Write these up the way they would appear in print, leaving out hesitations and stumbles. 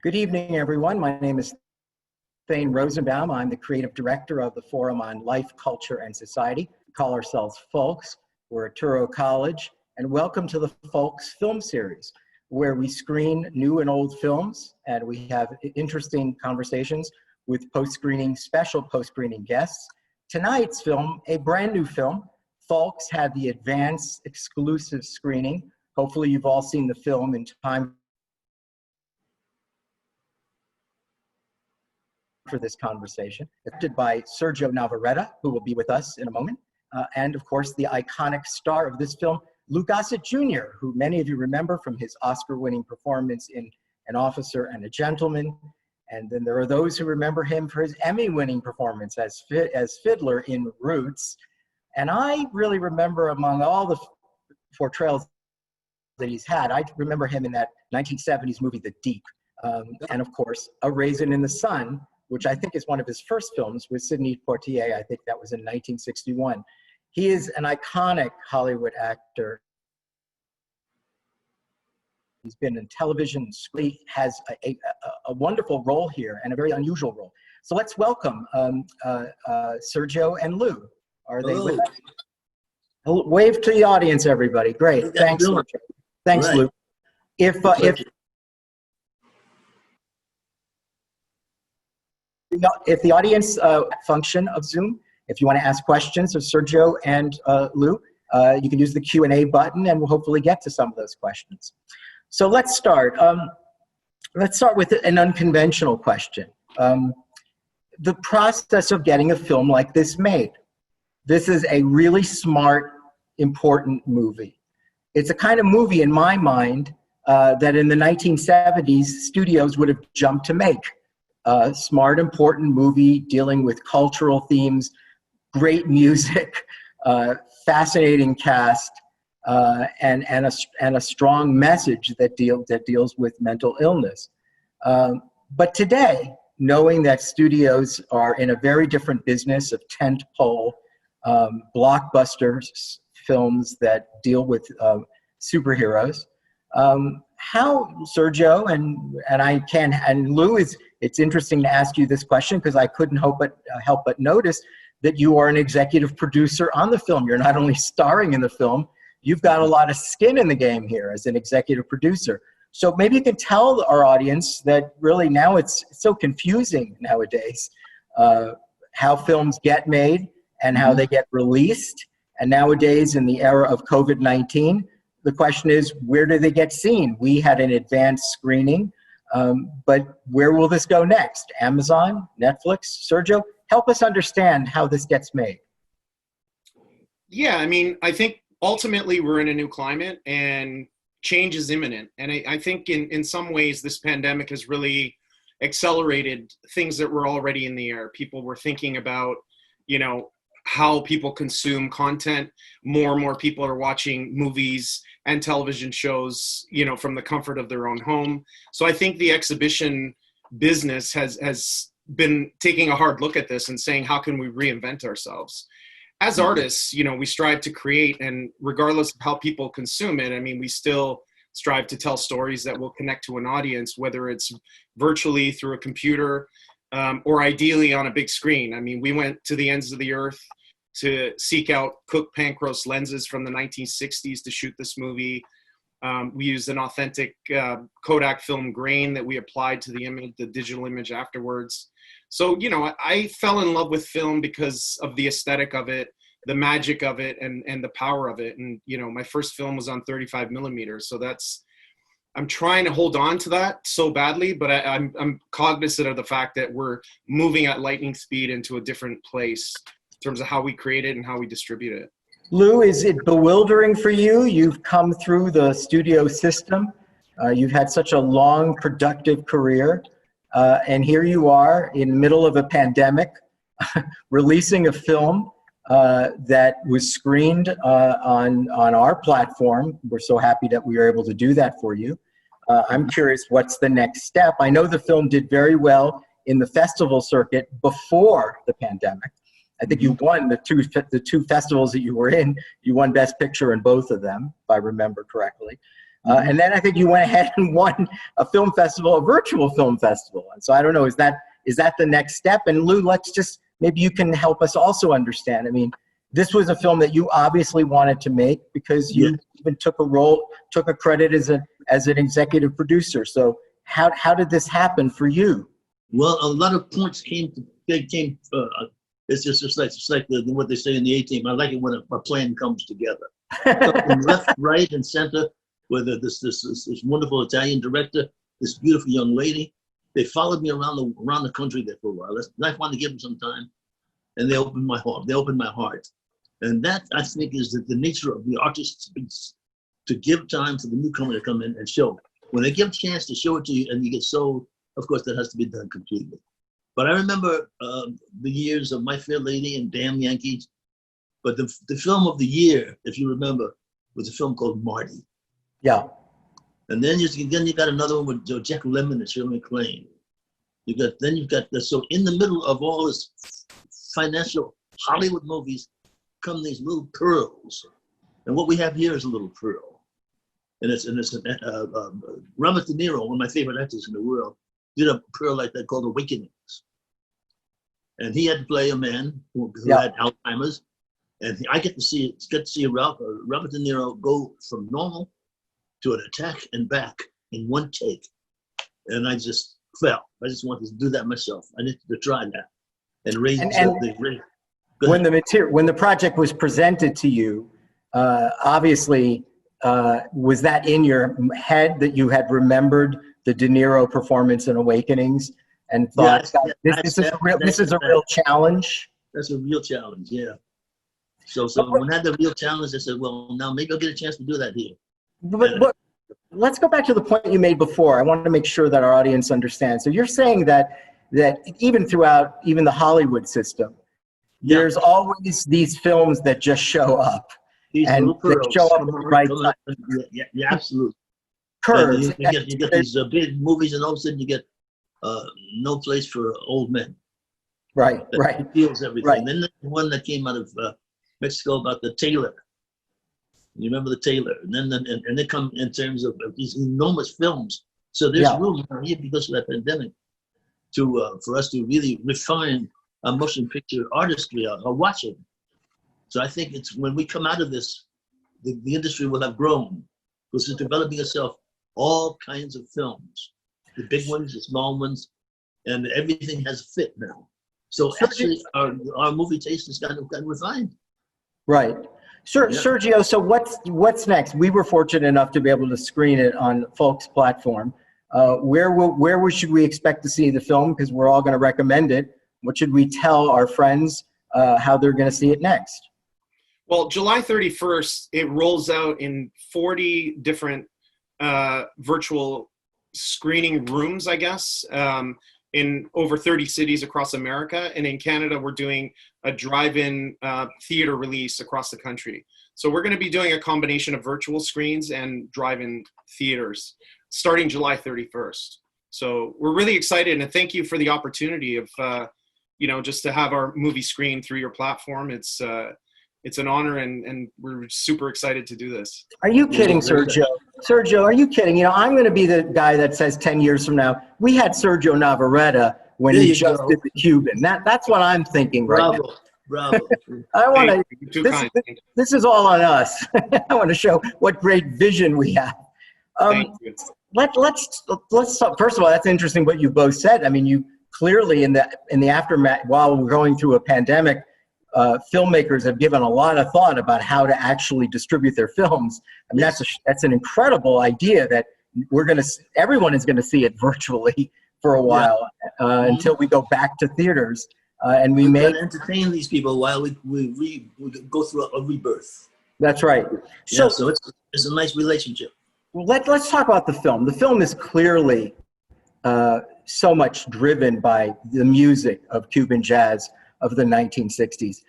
Good evening, everyone. My name is Thane Rosenbaum. I'm the creative director of the Forum on Life, Culture, and Society. We call ourselves FOLCS. We're at Touro College, and welcome to the FOLCS film series, where we screen new and old films, and we have interesting conversations with special post-screening guests. Tonight's film, a brand new film. FOLCS had the advanced exclusive screening. Hopefully you've all seen the film in time for this conversation. Directed by Sergio Navarretta, who will be with us in a moment. And of course, the iconic star of this film, Gossett Jr., who many of you remember from his Oscar-winning performance in An Officer and a Gentleman. And then there are those who remember him for his Emmy-winning performance as Fiddler in Roots. And I really remember, among all the portrayals that he's had, I remember him in that 1970s movie, The Deep. And of course, A Raisin in the Sun, which I think is one of his first films with Sidney Poitier. I think that was in 1961. He is an iconic Hollywood actor. He's been in television, he has a wonderful role here and a very unusual role. So let's welcome Sergio and Lou. Are they with us? Wave to the audience, everybody. Great, thanks, Sergio. Thanks, Lou. If the audience function of Zoom, if you want to ask questions of Sergio and Lou, you can use the Q&A button and we'll hopefully get to some of those questions. So let's start. Let's start with an unconventional question. The process of getting a film like this made. This is a really smart, important movie. It's a kind of movie in my mind that in the 1970s, studios would have jumped to make. A smart, important movie dealing with cultural themes, great music, fascinating cast, and a strong message that deals with mental illness. But today, knowing that studios are in a very different business of tentpole, blockbuster films that deal with superheroes, how, Sergio, and Lou, it's interesting to ask you this question because I couldn't help but notice that you are an executive producer on the film. You're not only starring in the film, you've got a lot of skin in the game here as an executive producer. So maybe you can tell our audience that really now it's so confusing nowadays, how films get made and how they get released. And nowadays, in the era of COVID-19, the question is, where do they get seen? We had an advanced screening, but where will this go next? Amazon, Netflix? Sergio, help us understand how this gets made. Yeah, I mean, I think ultimately we're in a new climate and change is imminent. And I think in some ways this pandemic has really accelerated things that were already in the air. People were thinking about, how people consume content. More and more people are watching movies and television shows, from the comfort of their own home. So I think the exhibition business has been taking a hard look at this and saying, how can we reinvent ourselves? As artists, we strive to create, and regardless of how people consume it, I mean, we still strive to tell stories that will connect to an audience, whether it's virtually through a computer, or ideally on a big screen. I mean, we went to the ends of the earth to seek out Cook Pancros lenses from the 1960s to shoot this movie. We used an authentic Kodak film grain that we applied to the image, the digital image afterwards. So, I fell in love with film because of the aesthetic of it, the magic of it, and the power of it. And, my first film was on 35 millimeters. So I'm trying to hold on to that so badly, but I'm cognizant of the fact that we're moving at lightning speed into a different place in terms of how we create it and how we distribute it. Lou, is it bewildering for you? You've come through the studio system. You've had such a long, productive career. And here you are in the middle of a pandemic, releasing a film that was screened on our platform. We're so happy that we were able to do that for you. I'm curious, what's the next step? I know the film did very well in the festival circuit before the pandemic. I think you won the two festivals that you were in. You won Best Picture in both of them, if I remember correctly. And then I think you went ahead and won a film festival, a virtual film festival. And so I don't know, is that the next step? And Lou, maybe you can help us also understand. I mean, this was a film that you obviously wanted to make because you even took a credit as an executive producer. So how did this happen for you? Well, a lot of points came. It's just like what they say in the A-Team. I like it when a plan comes together. From left, right, and center, whether this wonderful Italian director, this beautiful young lady, they followed me around the country there for a while. I wanted to give them some time, and they opened my heart. And that, I think, is the nature of the artist, to give time for the newcomer to come in and show. When they give a chance to show it to you and you get sold, of course, that has to be done completely. But I remember the years of My Fair Lady and Damn Yankees. But the film of the year, if you remember, was a film called Marty. Yeah. And then you got another one with Jack Lemmon and Shirley MacLaine. So in the middle of all this financial Hollywood movies come these little pearls. And what we have here is a little pearl. And it's Robert De Niro, one of my favorite actors in the world, did a pearl like that called Awakenings. And he had to play a man who had Alzheimer's. And I get to see Robert De Niro go from normal to an attack and back in one take. And I just fell. I just wanted to do that myself. I needed to try that. And raise the rate. When the project was presented to you, obviously, was that in your head that you had remembered the De Niro performance in Awakenings and thought, this is a real challenge? That's a real challenge, yeah. So when I had the real challenge, I said, well, now maybe I'll get a chance to do that here. But let's go back to the point you made before. I want to make sure that our audience understands. So you're saying that even throughout even the Hollywood system, there's always these films that just show up. These and they show up at the right time. Yeah, absolutely. Curves. You get these big movies, and all of a sudden you get No Place for Old Men. Right. Feels everything. Right. Then the one that came out of Mexico about the tailor. You remember the tailor? And then and they come in terms of these enormous films. So there's room here because of that pandemic for us to really refine our motion picture artistry, our watching. So I think it's when we come out of this, the industry will have grown because it's developing itself all kinds of films, the big ones, the small ones, and everything has fit now. So actually, our movie taste has gotten refined. Right. Sure, yeah. Sergio, so what's next? We were fortunate enough to be able to screen it on FOLCS platform. Where should we expect to see the film? Because we're all going to recommend it. What should we tell our friends how they're going to see it next? Well, July 31st, it rolls out in 40 different virtual screening rooms, I guess, in over 30 cities across America. And in Canada, we're doing a drive-in theater release across the country. So we're going to be doing a combination of virtual screens and drive-in theaters starting July 31st. So we're really excited, and thank you for the opportunity of, just to have our movie screen through your platform. It's an honor, and we're super excited to do this. Are you kidding, Sergio? Sergio, are you kidding? I'm going to be the guy that says 10 years from now, we had Sergio Navarretta when he just did the Cuban. That's what I'm thinking right now. Bravo. I want to, this is all on us. I want to show what great vision we have. Thank you. Let's talk. First of all, that's interesting what you both said. I mean, you clearly in the aftermath, while we're going through a pandemic, filmmakers have given a lot of thought about how to actually distribute their films. I mean, that's an incredible idea that everyone is going to see it virtually for a while until we go back to theaters. And we may entertain these people while we go through a rebirth. That's right. So it's a nice relationship. Let's talk about the film. The film is clearly so much driven by the music of Cuban jazz of the 1960s.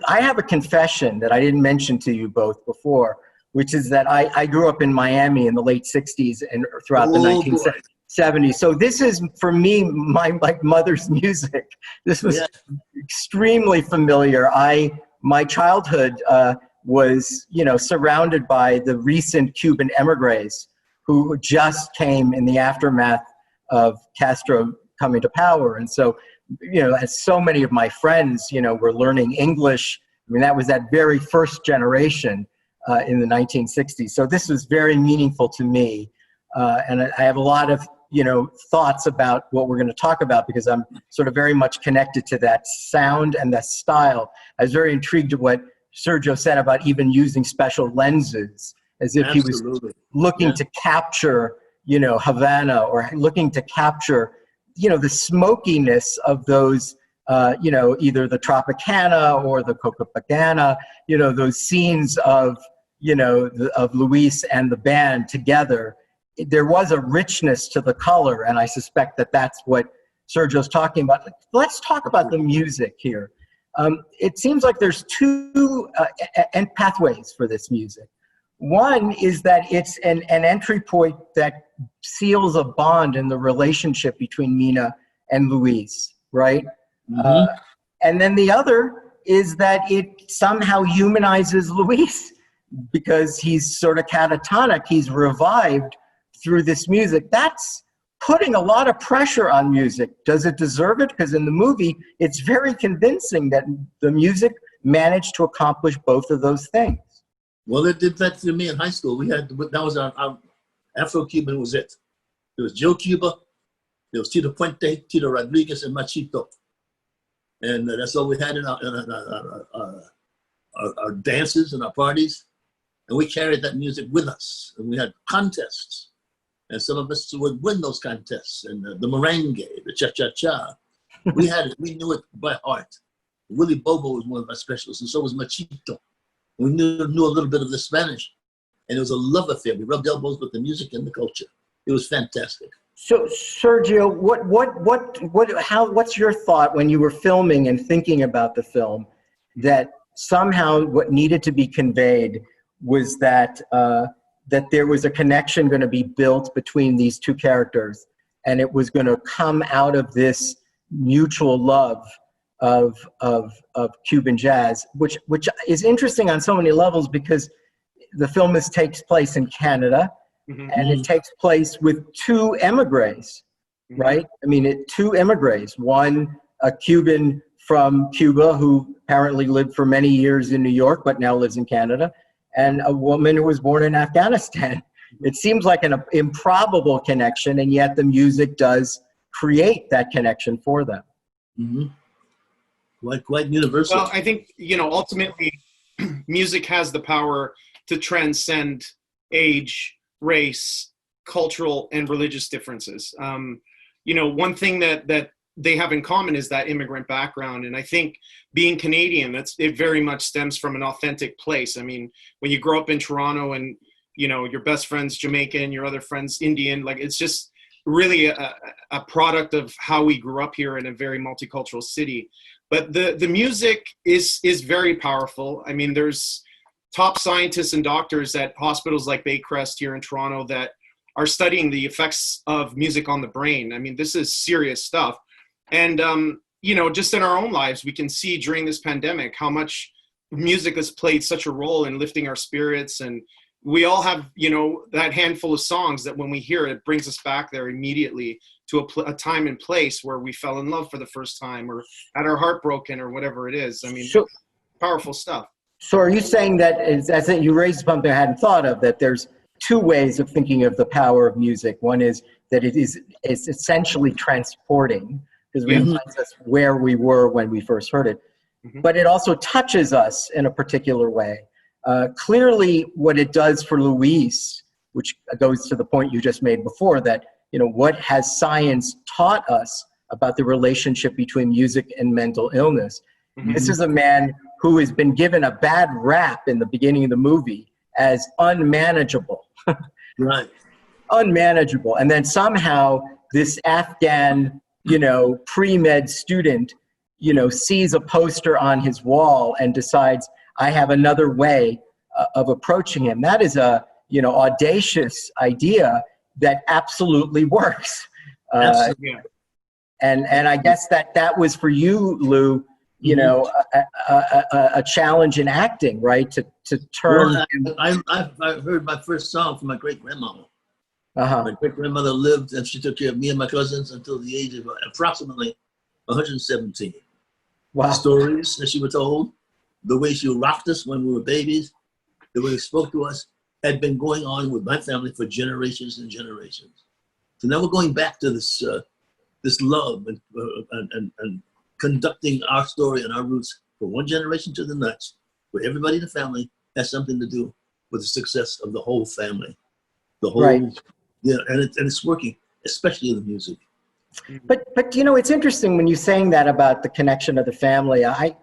I have a confession that I didn't mention to you both before, which is that I grew up in Miami in the late 60s and throughout the 1970s. So this is, for me, my mother's music. This was extremely familiar. My childhood was, surrounded by the recent Cuban emigres who just came in the aftermath of Castro coming to power. And so, as so many of my friends, were learning English. I mean, that was that very first generation in the 1960s. So this was very meaningful to me. And I have a lot of, thoughts about what we're going to talk about, because I'm sort of very much connected to that sound and that style. I was very intrigued at what Sergio said about even using special lenses, as if Absolutely. he was looking to capture, Havana, or looking to capture, the smokiness of those, either the Tropicana or the Copacabana, those scenes of, of Luis and the band together. There was a richness to the color, and I suspect that that's what Sergio's talking about. Let's talk about the music here. It seems like there's two pathways for this music. One is that it's an entry point that seals a bond in the relationship between Mina and Luis, right? Mm-hmm. And then the other is that it somehow humanizes Luis, because he's sort of catatonic. He's revived through this music. That's putting a lot of pressure on music. Does it deserve it? Because in the movie, it's very convincing that the music managed to accomplish both of those things. Well, it did that to me in high school. That was our Afro-Cuban was it. There was Joe Cuba, there was Tito Puente, Tito Rodriguez, and Machito. And that's all we had in our dances and our parties. And we carried that music with us. And we had contests. And some of us would win those contests. And the merengue, the cha-cha-cha, we had it. We knew it by heart. Willie Bobo was one of our specialists, and so was Machito. We knew a little bit of the Spanish. And it was a love affair. We rubbed elbows with the music and the culture. It was fantastic. So, Sergio, what's your thought when you were filming and thinking about the film, that somehow what needed to be conveyed was that that there was a connection going to be built between these two characters, and it was going to come out of this mutual love of Cuban jazz, which is interesting on so many levels, because the film takes place in Canada, mm-hmm. and it takes place with two emigres, mm-hmm. right? I mean, two emigres, one a Cuban from Cuba who apparently lived for many years in New York but now lives in Canada, and a woman who was born in Afghanistan. It seems like an improbable connection, and yet the music does create that connection for them. Mm-hmm. Quite universal. Well, I think, ultimately, music has the power to transcend age, race, cultural, and religious differences. One thing that they have in common is that immigrant background. And I think being Canadian, it very much stems from an authentic place. I mean, when you grow up in Toronto and, your best friend's Jamaican, your other friend's Indian, it's just really a product of how we grew up here in a very multicultural city. But the music is very powerful. I mean, there's top scientists and doctors at hospitals like Baycrest here in Toronto that are studying the effects of music on the brain. I mean, this is serious stuff. And, just in our own lives, we can see during this pandemic how much music has played such a role in lifting our spirits. And we all have, that handful of songs that when we hear it, it brings us back there immediately to a time and place where we fell in love for the first time, or had our heart broken, or whatever it is. I mean, powerful stuff. So are you saying that, as you raised something I hadn't thought of, that there's two ways of thinking of the power of music? One is that it's essentially transporting, because it reminds us where we were when we first heard it. Mm-hmm. But it also touches us in a particular way. Clearly, what it does for Luis, which goes to the point you just made before, that, what has science taught us about the relationship between music and mental illness? Mm-hmm. This is a man who has been given a bad rap in the beginning of the movie as unmanageable. Right. Unmanageable. And then somehow this Afghan, pre-med student, sees a poster on his wall and decides, I have another way of approaching him. That is a, audacious idea that absolutely works. Absolutely. And I guess that was for you, Lou, a challenge in acting, right? To turn. Well, I heard my first song from my great grandmama, Uh-huh. My great-grandmother lived, and she took care of me and my cousins until the age of approximately 117. Wow. Stories that she was told, the way she rocked us when we were babies, the way she spoke to us, had been going on with my family for generations and generations. So now we're going back to this this love and conducting our story and our roots from one generation to the next, where everybody in the family has something to do with the success of the whole family. The whole, Right. yeah, and it's working, especially in the music. But you know, it's interesting when you're saying that about the connection of the family. I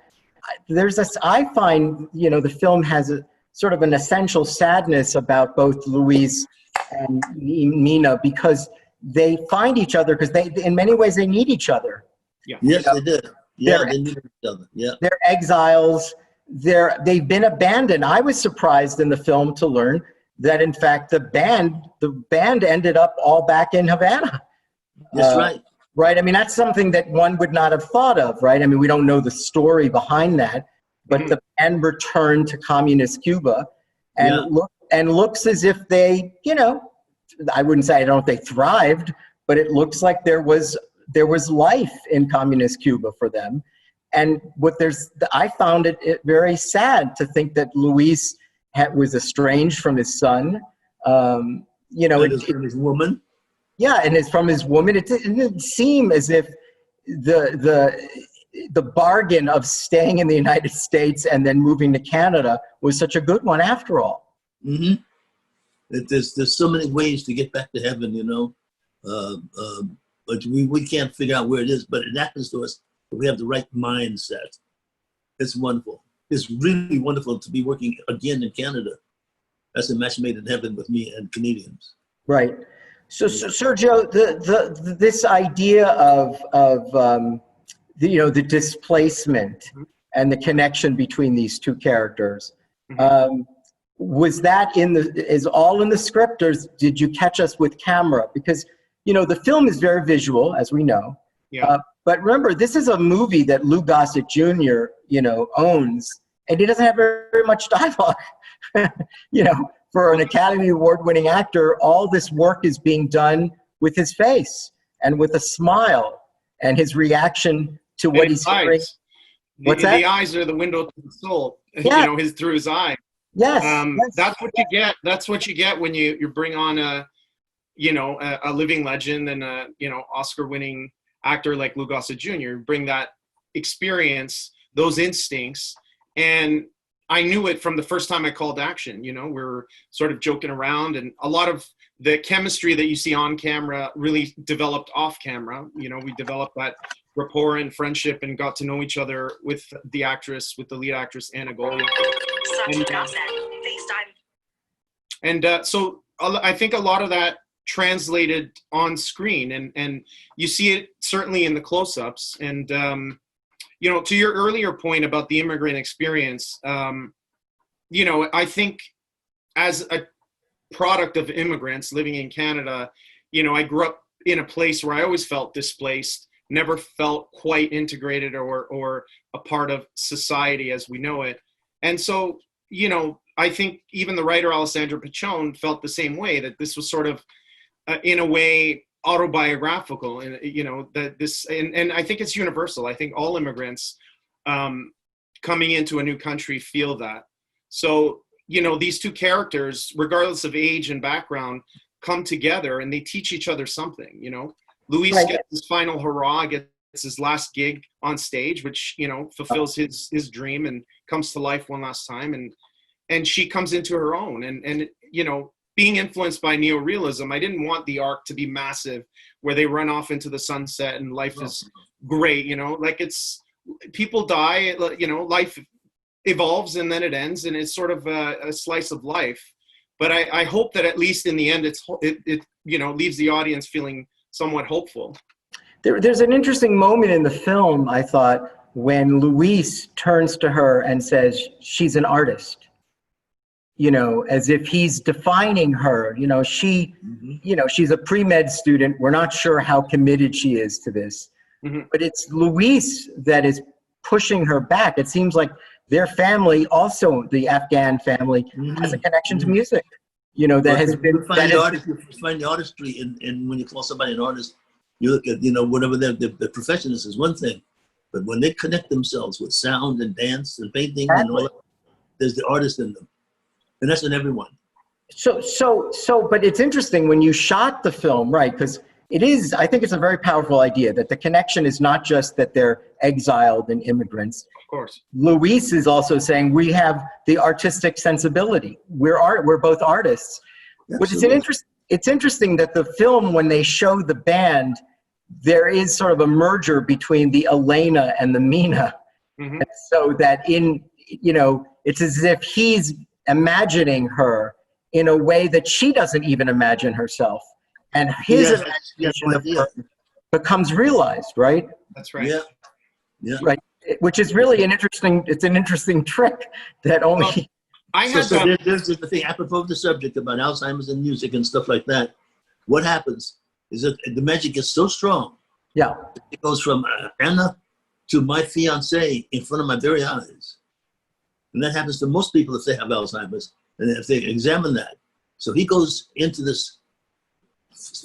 find, you know, the film has a sort of an essential sadness about both Luis and Mina, because they find each other because in many ways they need each other. Yeah. Yes, You know, they did. Yeah, they needed each other. Yeah. they're exiles. They've been abandoned. I was surprised in the film to learn that in fact the band ended up all back in Havana. That's right. Right. I mean, that's something that one would not have thought of, right? I mean, we don't know the story behind that, but the band returned to communist Cuba and looks as if they, you know, I wouldn't say, I don't know if they thrived, but it looks like there was life in communist Cuba for them. And I found it very sad to think that Luis was estranged from his son. You know, from his woman. Yeah, and it's from his woman. It didn't seem as if the bargain of staying in the United States and then moving to Canada was such a good one after all. Mm-hmm. There's so many ways to get back to heaven, you know, but we can't figure out where it is. But it happens to us if we have the right mindset. It's wonderful. It's really wonderful to be working again in Canada. That's a match made in heaven with me and Canadians. Right. So Sergio, this idea of you know, the displacement and the connection between these two characters, was that is all in the script, or did you catch us with camera? Because, you know, the film is very visual, as we know. Yeah. But remember, this is a movie that Lou Gossett Jr., you know, owns, and he doesn't have very much dialogue. You know, for an Academy Award-winning actor, all this work is being done with his face and with a smile and his reaction to what he's hearing. What's that? The eyes are the window to the soul. Yeah. You know, through his eye. Yes, yes. That's what you get. That's what you get when you bring on a living legend and a, you know, Oscar-winning actor like Lou Gossett Jr. Bring that experience, those instincts, and I knew it from the first time I called action. You know, we were sort of joking around, and a lot of the chemistry that you see on camera really developed off camera. You know, we developed that rapport and friendship and got to know each other with the lead actress, Anna Golia. So I think a lot of that translated on screen, and you see it certainly in the close-ups. And you know, to your earlier point about the immigrant experience, you know, I think as a product of immigrants living in Canada, you know, I grew up in a place where I always felt displaced, never felt quite integrated or a part of society as we know it. And so, you know, I think even the writer Alessandra Piccione felt the same way, that this was sort of, in a way, autobiographical, and you know, that this, and I think it's universal. I think all immigrants coming into a new country feel that. So, you know, these two characters, regardless of age and background, come together and they teach each other something. You know, Luis gets his final hurrah, gets his last gig on stage, which, you know, fulfills his dream and comes to life one last time, and she comes into her own, and you know, being influenced by neorealism, I didn't want the arc to be massive where they run off into the sunset and life is great, you know, like people die, you know, life evolves and then it ends, and it's sort of a slice of life. But I hope that at least in the end, it you know, leaves the audience feeling somewhat hopeful. There's an interesting moment in the film, I thought, when Luis turns to her and says, she's an artist. You know, as if he's defining her. You know, you know, she's a pre-med student. We're not sure how committed she is to this. But it's Luis that is pushing her back. It seems like their family, also the Afghan family, has a connection to music. that has been. You find the artistry in when you call somebody an artist, you look at, whatever the profession is one thing. But when they connect themselves with sound and dance and painting and all that, there's the artist in them. And that's in everyone. But it's interesting when you shot the film, right? Because I think it's a very powerful idea that the connection is not just that they're exiled and immigrants. Of course. Luis is also saying we have the artistic sensibility. We're both artists. Absolutely. Which is it's interesting that the film, when they show the band, there is sort of a merger between the Elena and the Mina. Mm-hmm. So that it's as if he's imagining her in a way that she doesn't even imagine herself. And his imagination of her becomes realized, right? That's right. Yeah. Right. Which is really an interesting trick that only... Well, I had there's the thing, apropos of the subject about Alzheimer's and music and stuff like that. What happens is that the magic is so strong. Yeah. It goes from Anna to my fiance in front of my very eyes. And that happens to most people if they have Alzheimer's and if they examine that. So he goes into this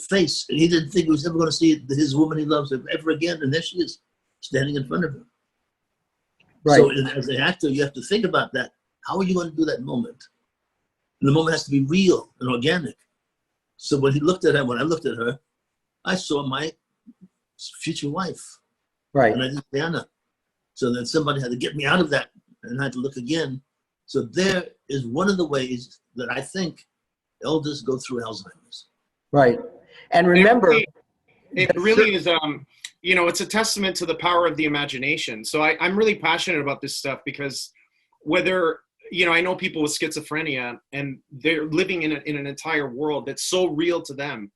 face and he didn't think he was ever going to see his woman he loves ever again. And there she is standing in front of him. Right. So as an actor, you have to think about that. How are you going to do that moment? And the moment has to be real and organic. So when I looked at her, I saw my future wife. Right. And I didn't see Anna. So then somebody had to get me out of that and I had to look again. So there is one of the ways that I think elders go through Alzheimer's. Right. And remember... It really is, it's a testament to the power of the imagination. So I'm really passionate about this stuff because whether... I know people with schizophrenia and they're living in an entire world that's so real to them.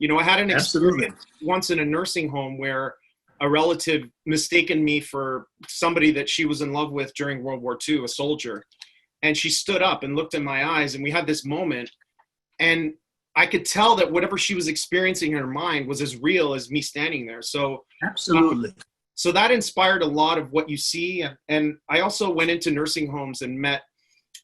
I had an experience once in a nursing home where a relative mistaken me for somebody that she was in love with during World War II, a soldier. And she stood up and looked in my eyes and we had this moment and I could tell that whatever she was experiencing in her mind was as real as me standing there. So absolutely. So that inspired a lot of what you see. And I also went into nursing homes and met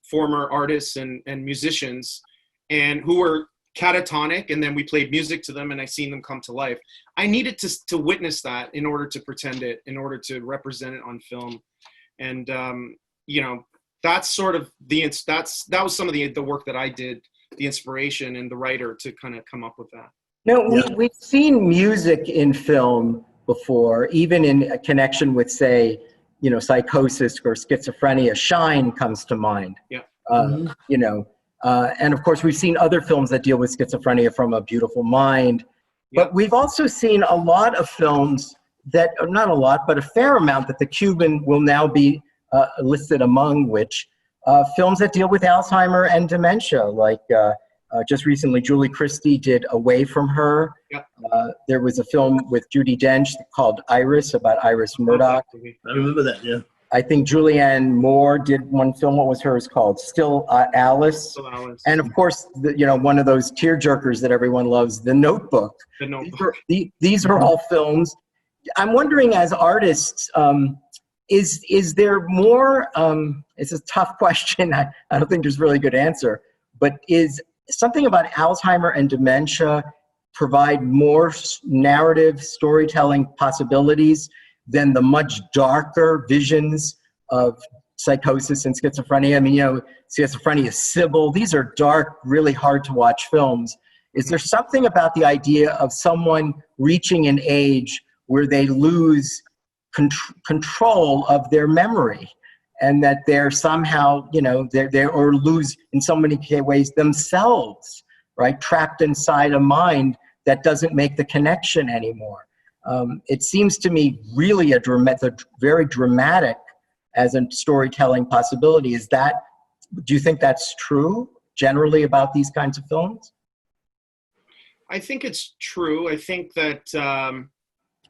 former artists and musicians and who were catatonic. And then we played music to them and I seen them come to life. I needed to witness that in order to pretend it, in order to represent it on film. And, that's sort of that was some of the work that I did, the inspiration and the writer to kind of come up with that. No, we've seen music in film before, even in a connection with, say, psychosis or schizophrenia. Shine comes to mind. Yeah. And of course, we've seen other films that deal with schizophrenia, from A Beautiful Mind. Yeah. But we've also seen a lot of films that, not a lot, but a fair amount, that the Cuban will now be listed among which films that deal with Alzheimer and dementia, like just recently, Julie Christie did Away From Her. Yep. There was a film with Judi Dench called Iris, about Iris Murdoch. I remember that, yeah. I think Julianne Moore did one film. What was hers called? Still Alice. Still Alice. And of course, one of those tearjerkers that everyone loves, The Notebook. The Notebook. These are all films. I'm wondering, as artists, is there more? It's a tough question. I don't think there's really a good answer. But is something about Alzheimer and dementia provide more narrative storytelling possibilities than the much darker visions of psychosis and schizophrenia? I mean, Schizophrenia, Sybil, these are dark, really hard to watch films. Is there something about the idea of someone reaching an age where they lose control of their memory, and that they're somehow, or lose in so many ways themselves, right? Trapped inside a mind that doesn't make the connection anymore. It seems to me really very dramatic as a storytelling possibility. Do you think that's true generally about these kinds of films? I think it's true. I think that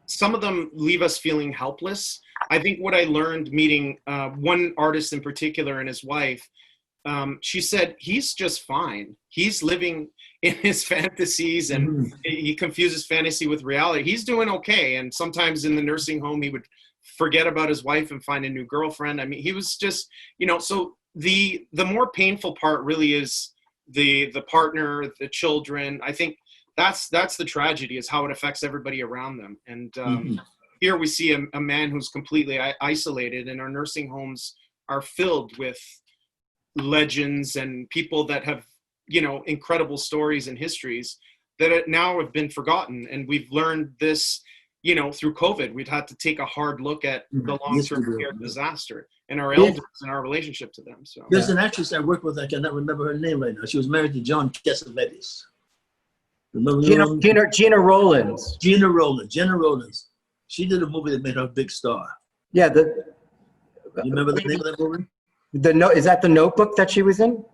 some of them leave us feeling helpless. I think what I learned meeting one artist in particular and his wife, she said, he's just fine. He's living in his fantasies and he confuses fantasy with reality. He's doing okay. And sometimes in the nursing home, he would forget about his wife and find a new girlfriend. I mean, he was just, so the more painful part really is the partner, the children. I think that's the tragedy, is how it affects everybody around them. And here we see a man who's completely isolated, and our nursing homes are filled with legends and people that have, you know, incredible stories and histories that now have been forgotten. And we've learned this, you know, through COVID. We've had to take a hard look at the long-term care disaster and our elders and our relationship to them. So there's an actress I work with. I cannot remember her name right now. She was married to John Cassavetes. Remember Gina Rowlands. Gina Rowlands. She did a movie that made her a big star. Yeah. You remember the name of that movie? Is that the Notebook that she was in?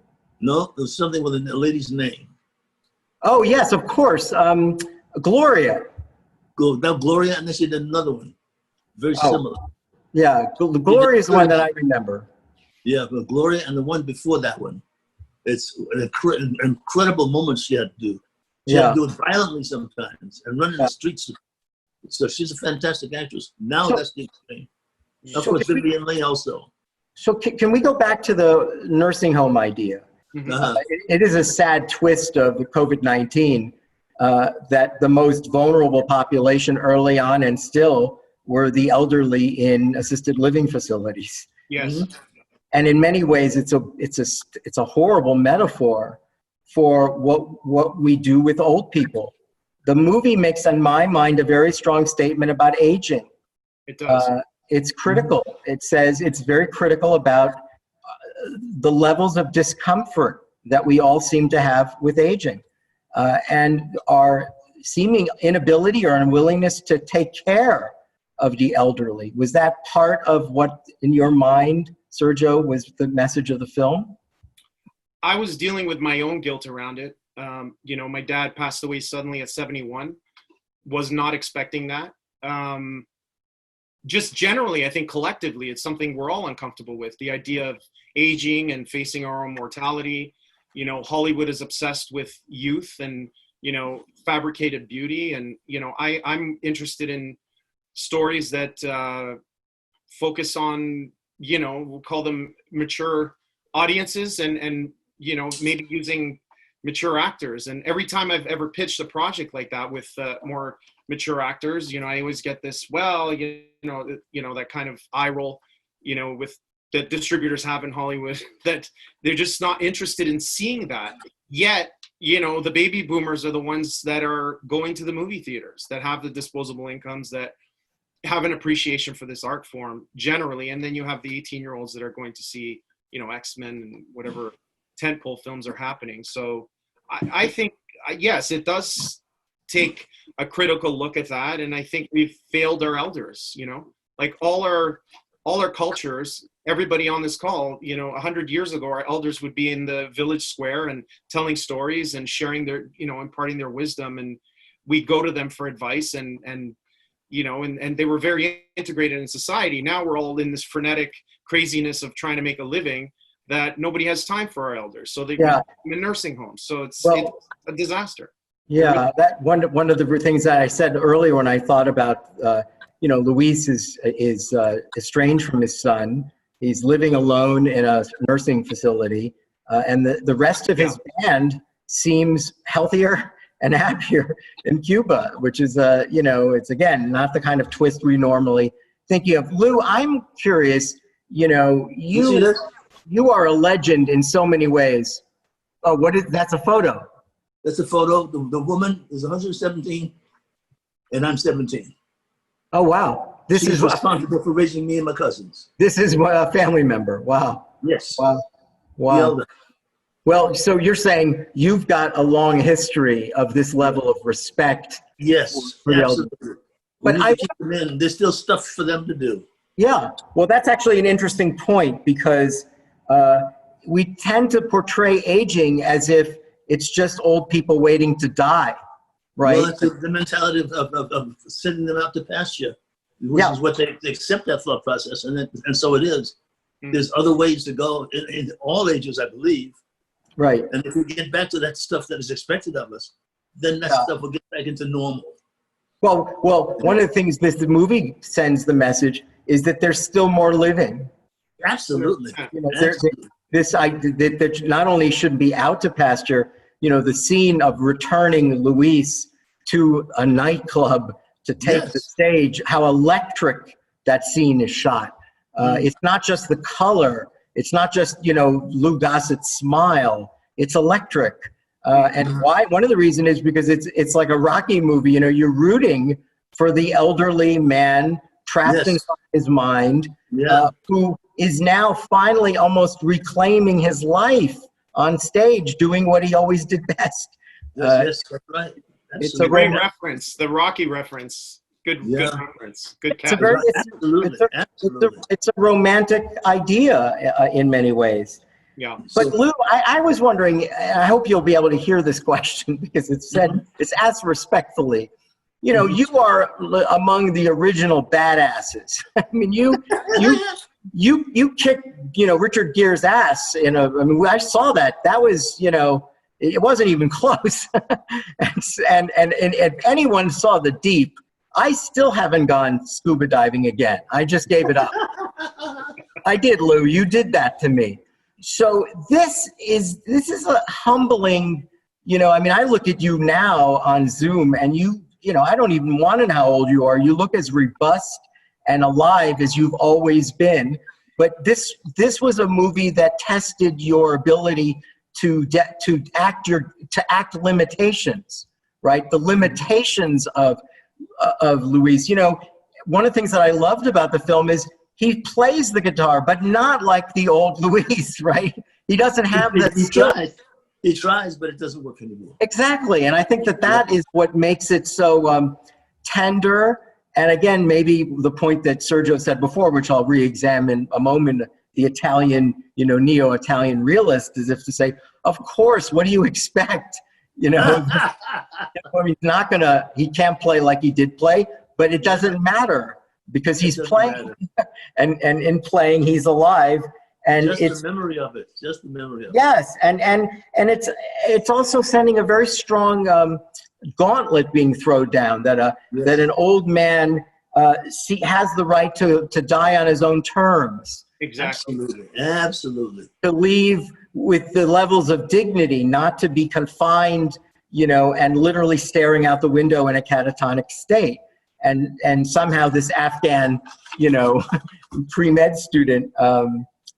No, it was something with a lady's name. Oh yes, of course. Gloria. Gloria, and then she did another one, very similar. Yeah, Gloria is the one that I remember. Yeah, but Gloria and the one before that one, it's an incredible moment she had to do. She had to do it violently sometimes and run in the streets. So she's a fantastic actress. Now that's the thing. Of course, Vivian Leigh also. So can we go back to the nursing home idea? It is a sad twist of the COVID-19 that the most vulnerable population early on and still were the elderly in assisted living facilities. Yes. And in many ways, it's a horrible metaphor for what we do with old people. The movie makes, in my mind, a very strong statement about aging. It does. It's critical. It says it's very critical about the levels of discomfort that we all seem to have with aging, and our seeming inability or unwillingness to take care of the elderly. Was that part of what, in your mind, Sergio, was the message of the film? I was dealing with my own guilt around it. You know, my dad passed away suddenly at 71. Was not expecting that. Just generally, I think collectively, it's something we're all uncomfortable with. The idea of aging and facing our own mortality. You know, Hollywood is obsessed with youth and, you know, fabricated beauty. And, you know, I'm interested in stories that focus on, you know, we'll call them mature audiences and, you know, maybe using mature actors. And every time I've ever pitched a project like that with more mature actors, you know, I always get this, well, you know, that kind of eye roll, you know, with that distributors have in Hollywood, that they're just not interested in seeing that. Yet, you know, the baby boomers are the ones that are going to the movie theaters, that have the disposable incomes, that have an appreciation for this art form generally. And then you have the 18-year-olds that are going to see, you know, X-Men and whatever tentpole films are happening. So I think, yes, it does take a critical look at that. And I think we've failed our elders, you know, like all our cultures, everybody on this call, you know, 100 years ago, our elders would be in the village square and telling stories and sharing their, you know, imparting their wisdom. And we'd go to them for advice and you know, and they were very integrated in society. Now we're all in this frenetic craziness of trying to make a living that nobody has time for our elders. So they're in nursing homes. So it's a disaster. Yeah, that one of the things that I said earlier when I thought about, you know, Luis is estranged from his son. He's living alone in a nursing facility, and the rest of his band seems healthier and happier in Cuba, which is, you know, it's again not the kind of twist we normally think of. Lou, I'm curious. You know, you are a legend in so many ways. Oh, that's a photo. That's a photo. The woman is 117, and I'm 17. Oh, wow. She's responsible for raising me and my cousins. This is a family member. Wow. Yes. Wow. Well, so you're saying you've got a long history of this level of respect. Yes, for absolutely. But keep them in. There's still stuff for them to do. Yeah. Well, that's actually an interesting point, because we tend to portray aging as if it's just old people waiting to die, right? Well, it's the mentality of sending them out to pasture, which is what they accept that thought process, and so it is. There's other ways to go in all ages, I believe. Right. And if we get back to that stuff that is expected of us, then that stuff will get back into normal. Well, one of the things the movie sends the message is that there's still more living. Absolutely. You know, this idea that not only should be out to pasture, you know, the scene of returning Luis to a nightclub to take the stage, how electric that scene is shot. It's not just the color. It's not just, you know, Lou Gossett's smile. It's electric. And why? One of the reasons is because it's like a Rocky movie. You know, you're rooting for the elderly man trapped inside his mind, who is now finally almost reclaiming his life on stage, doing what he always did best. Yes, that's right. It's a great reference, the Rocky reference. Good reference. Good catch. It's a romantic idea in many ways. Yeah. But Lou, I was wondering, I hope you'll be able to hear this question because it's asked respectfully. You know, you are among the original badasses. I mean, you kicked, you know, Richard Gere's ass I mean, I saw that. That was, you know, it wasn't even close. and if anyone saw The Deep, I still haven't gone scuba diving again. I just gave it up. I did, Lou. You did that to me. So this is a humbling, you know, I mean, I look at you now on Zoom and you know, I don't even want to know how old you are. You look as robust and alive as you've always been. But this was a movie that tested your ability to act limitations, right? The limitations of Luis. You know, one of the things that I loved about the film is he plays the guitar, but not like the old Luis, right? He doesn't have the skill. He tries, but it doesn't work anymore. Exactly, and I think that is what makes it so tender. And again, maybe the point that Sergio said before, which I'll re-examine a moment, the Italian, you know, neo-Italian realist, as if to say, of course, what do you expect? You know, he can't play like he did play, but it doesn't matter because he's playing, and in playing, he's alive. And just the memory of it. Just the memory of it. Yes, and it's also sending a very strong gauntlet being thrown down that an old man has the right to die on his own terms. Exactly. Absolutely. To leave with the levels of dignity, not to be confined, you know, and literally staring out the window in a catatonic state. And somehow this Afghan, you know, pre-med student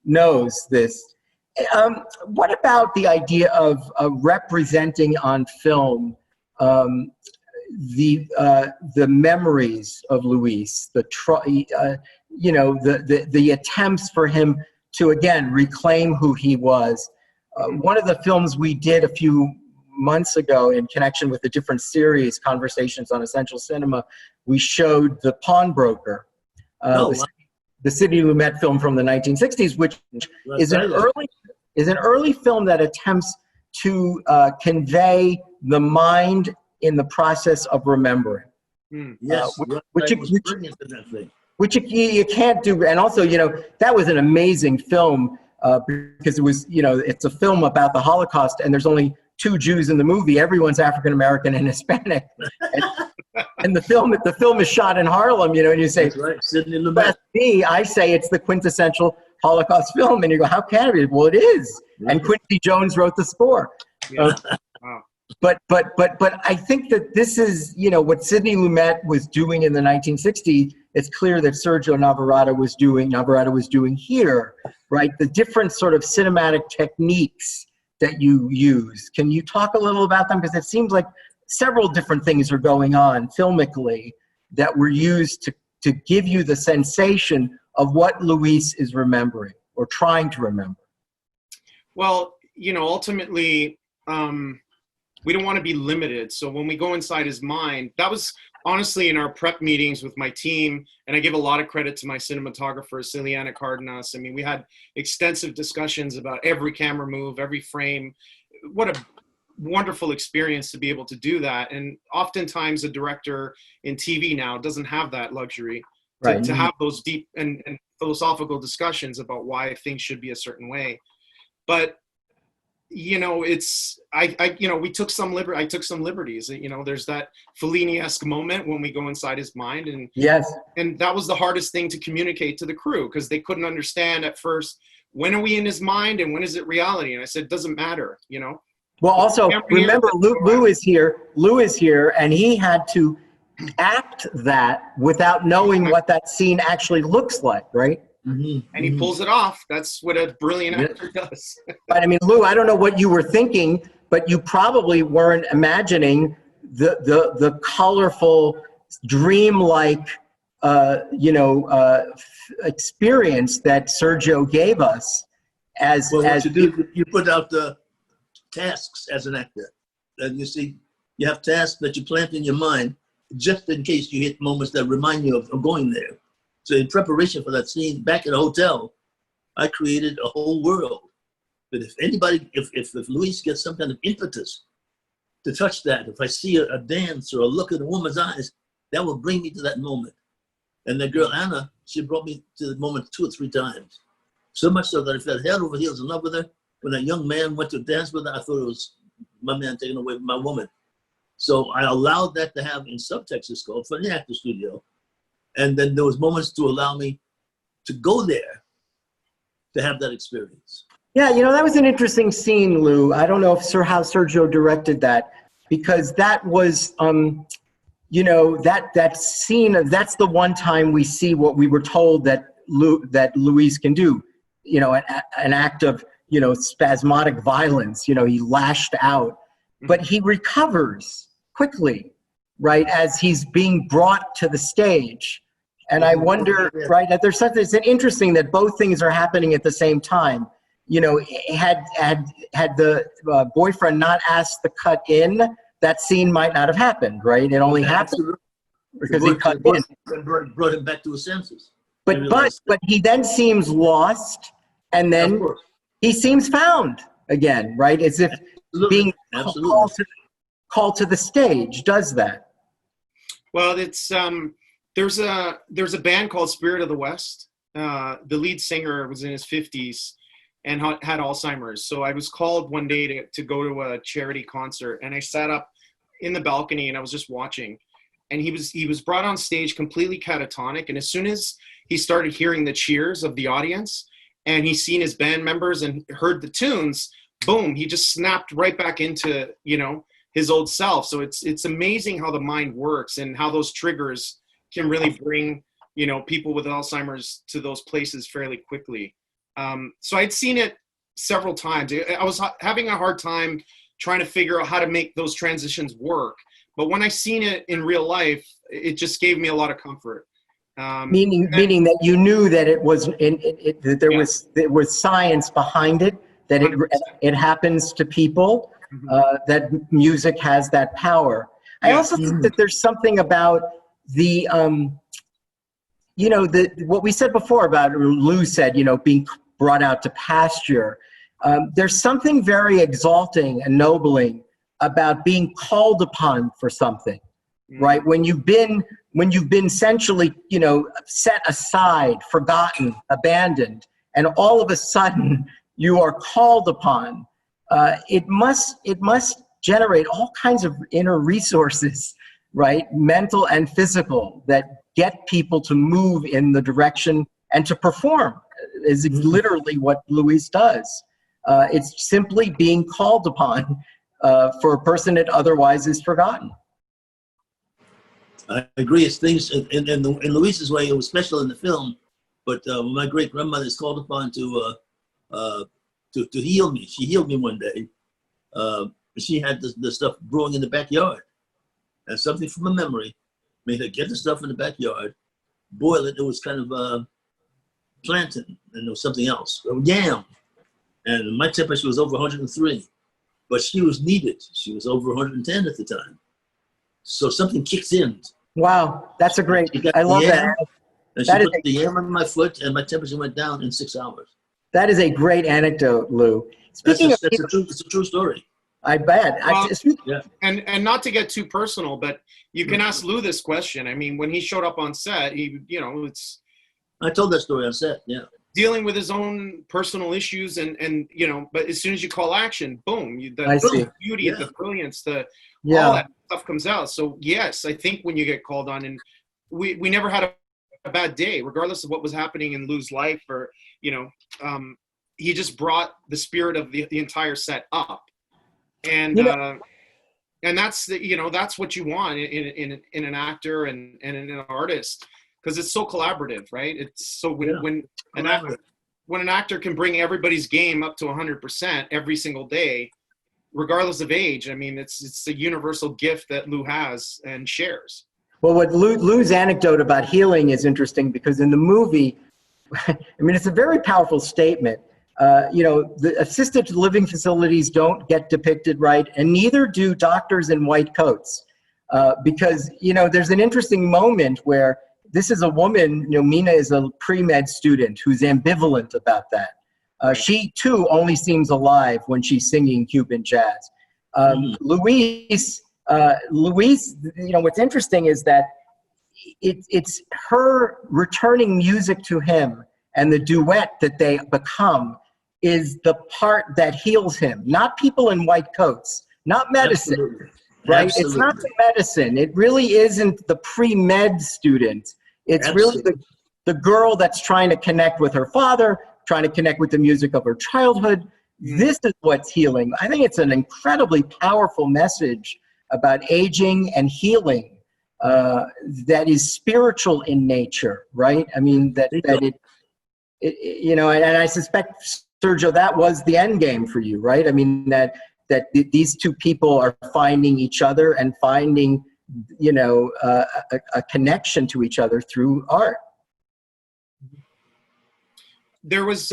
knows this. What about the idea of representing on film the memories of Luis, you know, the attempts for him to again reclaim who he was? One of the films we did a few months ago in connection with a different series, Conversations on Essential Cinema, we showed The Pawnbroker. The Sidney Lumet film from the 1960s, which is an early film that attempts to convey the mind in the process of remembering. Which you can't do. And also, you know, that was an amazing film because it was, you know, it's a film about the Holocaust and there's only 2 Jews in the movie. Everyone's African American and Hispanic. And the film is shot in Harlem, you know, and you say, that's right, Sidney Lumet. I say it's the quintessential Holocaust film, and you go, how can it be? Well, it is. Right. And Quincy Jones wrote the score. Yeah. Wow. But I think that this is, you know, what Sidney Lumet was doing in the 1960s. It's clear that Sergio Navarretta was doing here, right? The different sort of cinematic techniques that you use. Can you talk a little about them? Because it seems like several different things are going on filmically that were used to give you the sensation of what Luis is remembering or trying to remember. Well, you know, ultimately, we don't want to be limited. So when we go inside his mind, that was honestly in our prep meetings with my team, and I give a lot of credit to my cinematographer, Ciliana Cardenas. I mean, we had extensive discussions about every camera move, every frame. What a wonderful experience to be able to do that. And oftentimes a director in TV now doesn't have that luxury to have those deep and philosophical discussions about why things should be a certain way. But you know, we took some I took some liberties. You know, there's that Fellini-esque moment when we go inside his mind, and yes, and that was the hardest thing to communicate to the crew because they couldn't understand at first when are we in his mind and when is it reality? And I said, it doesn't matter, you know? Well, also, remember, Lou is here, and he had to act that without knowing what that scene actually looks like, right? Mm-hmm. And he pulls it off. That's what a brilliant actor does. But I mean, Lou, I don't know what you were thinking, but you probably weren't imagining the colorful, dreamlike, experience that Sergio gave us. What you do, you put out the tasks as an actor. And you see, you have tasks that you plant in your mind just in case you hit moments that remind you of going there. So in preparation for that scene back at the hotel, I created a whole world. But if anybody, if Luis gets some kind of impetus to touch that, if I see a dance or a look in a woman's eyes, that will bring me to that moment. And the girl, Anna, she brought me to the moment 2 or 3 times. So much so that I fell head over heels in love with her. When a young man went to dance with her, I thought it was my man taking away my woman. So I allowed that to have in subtext, it's called, for the actor studio. And then there was moments to allow me to go there to have that experience. Yeah, that was an interesting scene, Lou. I don't know how Sergio directed that, because that was, that scene, that's the one time we see what we were told that Luis can do, an act of, spasmodic violence. He lashed out, but he recovers quickly, right, as he's being brought to the stage. And I wonder, right, that it's interesting that both things are happening at the same time. Had the boyfriend not asked the cut in, that scene might not have happened, right? It only happened because he cut in. Brought him back to his senses. But he then seems lost, and then he seems found again, right? As if being called to the stage does that. Well, it's there's a band called Spirit of the West. The lead singer was in his 50s and had Alzheimer's. So I was called one day to go to a charity concert, and I sat up in the balcony and I was just watching. And he was brought on stage completely catatonic. And as soon as he started hearing the cheers of the audience and he seen his band members and heard the tunes, boom, he just snapped right back into, his old self. So it's amazing how the mind works and how those triggers can really bring, people with Alzheimer's to those places fairly quickly. So I'd seen it several times. I was having a hard time trying to figure out how to make those transitions work. But when I seen it in real life, it just gave me a lot of comfort. Meaning that you knew that it was that there was science behind it, that it happens to people, that music has that power. I also think that there's something about the what we said before about, Lou said, being brought out to pasture. There's something very exalting, ennobling about being called upon for something, right? When you've been essentially, set aside, forgotten, abandoned, and all of a sudden you are called upon, it must generate all kinds of inner resources, right? Mental and physical, that get people to move in the direction and to perform, is literally what Luis does. It's simply being called upon for a person that otherwise is forgotten. I agree. It's things in Luis's way. It was special in the film, but when my great grandmother is called upon to heal me, she healed me one day. She had the stuff growing in the backyard, and something from a memory made her get the stuff in the backyard, boil it. It was kind of plantain, and there was something else, yam, and my temperature was over 103, but she was needed. She was over 110 at the time, so something kicks in. Wow, that's a great. I love that. And she put the yam on my foot, and my temperature went down in 6 hours. That is a great anecdote, Lou. Speaking of, it's a true story. I bet. Well, and not to get too personal, but you can ask Lou this question. I mean, when he showed up on set, it's. I told that story on set. Yeah. Dealing with his own personal issues, and but as soon as you call action, boom, the beauty, the brilliance, all that stuff comes out. So yes, I think when you get called on, and we never had a bad day, regardless of what was happening in Lou's life, or he just brought the spirit of the entire set up. And and that's that's what you want in an actor and in an artist, because it's so collaborative, right? It's so when an actor can bring everybody's game up to 100% every single day, regardless of age. I mean, it's a universal gift that Lou has and shares. Well, what Lou's anecdote about healing is interesting, because in the movie, I mean, it's a very powerful statement. The assisted living facilities don't get depicted right, and neither do doctors in white coats. Because, there's an interesting moment where this is a woman, Mina is a pre-med student who's ambivalent about that. She too only seems alive when she's singing Cuban jazz. Luis, what's interesting is that it's her returning music to him, and the duet that they become is the part that heals him, not people in white coats, not medicine. Absolutely. Right? Absolutely. It's not the medicine. It really isn't the pre-med student. It's Absolutely. really the girl that's trying to connect with her father, trying to connect with the music of her childhood. This is what's healing. I think it's an incredibly powerful message about aging and healing that is spiritual in nature, right? I mean, and I suspect, Sergio, that was the end game for you, right? I mean, that these two people are finding each other and finding, a connection to each other through art. There was,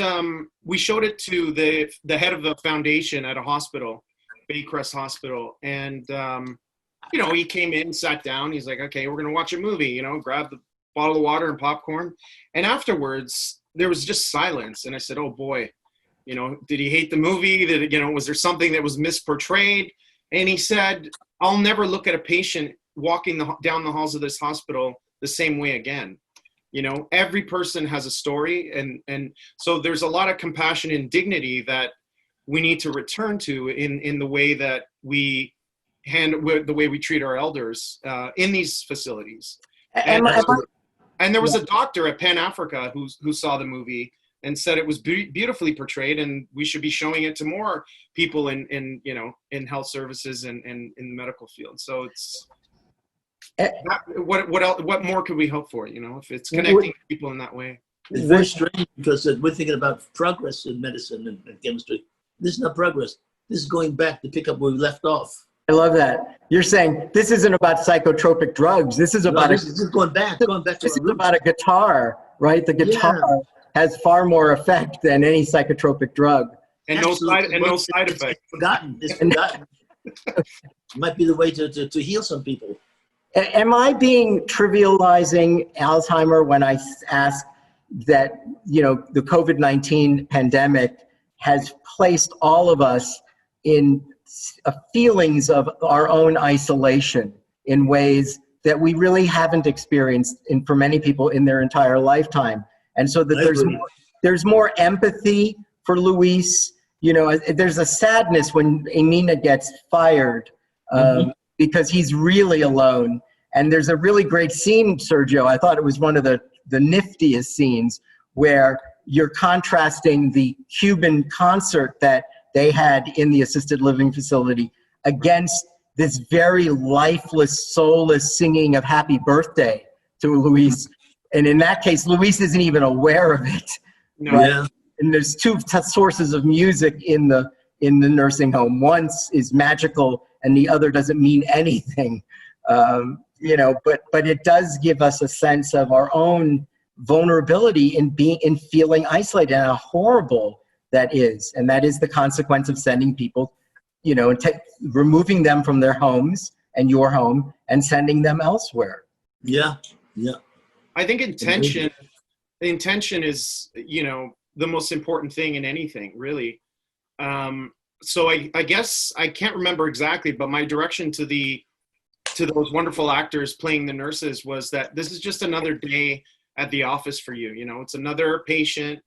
we showed it to the head of the foundation at a hospital, Baycrest Hospital. And, he came in, sat down. He's like, okay, we're going to watch a movie, grab the bottle of water and popcorn. And afterwards, there was just silence. And I said, oh boy, did he hate the movie? Was there something that was misportrayed? And he said, I'll never look at a patient walking down the halls of this hospital the same way again. Every person has a story. And so there's a lot of compassion and dignity that we need to return to in the way that the way we treat our elders in these facilities. And there was a doctor at Pan Africa who saw the movie and said it was beautifully portrayed, and we should be showing it to more people in health services and in the medical field. So it's what more could we hope for? If it's connecting people in that way. It's very strange, because we're thinking about progress in medicine and chemistry. This is not progress. This is going back to pick up where we left off. I love that. You're saying this isn't about psychotropic drugs. This is about this is going back to this is about a guitar, right? The guitar has far more effect than any psychotropic drug. And no side effects. It's forgotten. It might be the way to heal some people. Am I being trivializing Alzheimer when I ask that, the COVID-19 pandemic has placed all of us in feelings of our own isolation in ways that we really haven't experienced for many people in their entire lifetime? And so that there's more empathy for Luis. There's a sadness when Emina gets fired because he's really alone. And there's a really great scene, Sergio. I thought it was one of the niftiest scenes, where you're contrasting the Cuban concert that they had in the assisted living facility against this very lifeless, soulless singing of happy birthday to Luis. And in that case, Luis isn't even aware of it. No. Right? Yeah. And there's two sources of music in the nursing home. One is magical, and the other doesn't mean anything. But it does give us a sense of our own vulnerability in feeling isolated, and how horrible that is. And that is the consequence of sending people, removing them from their homes and your home and sending them elsewhere. Yeah. I think intention is, the most important thing in anything, really. So I guess I can't remember exactly, but my direction to those wonderful actors playing the nurses was that this is just another day at the office for you. It's another patient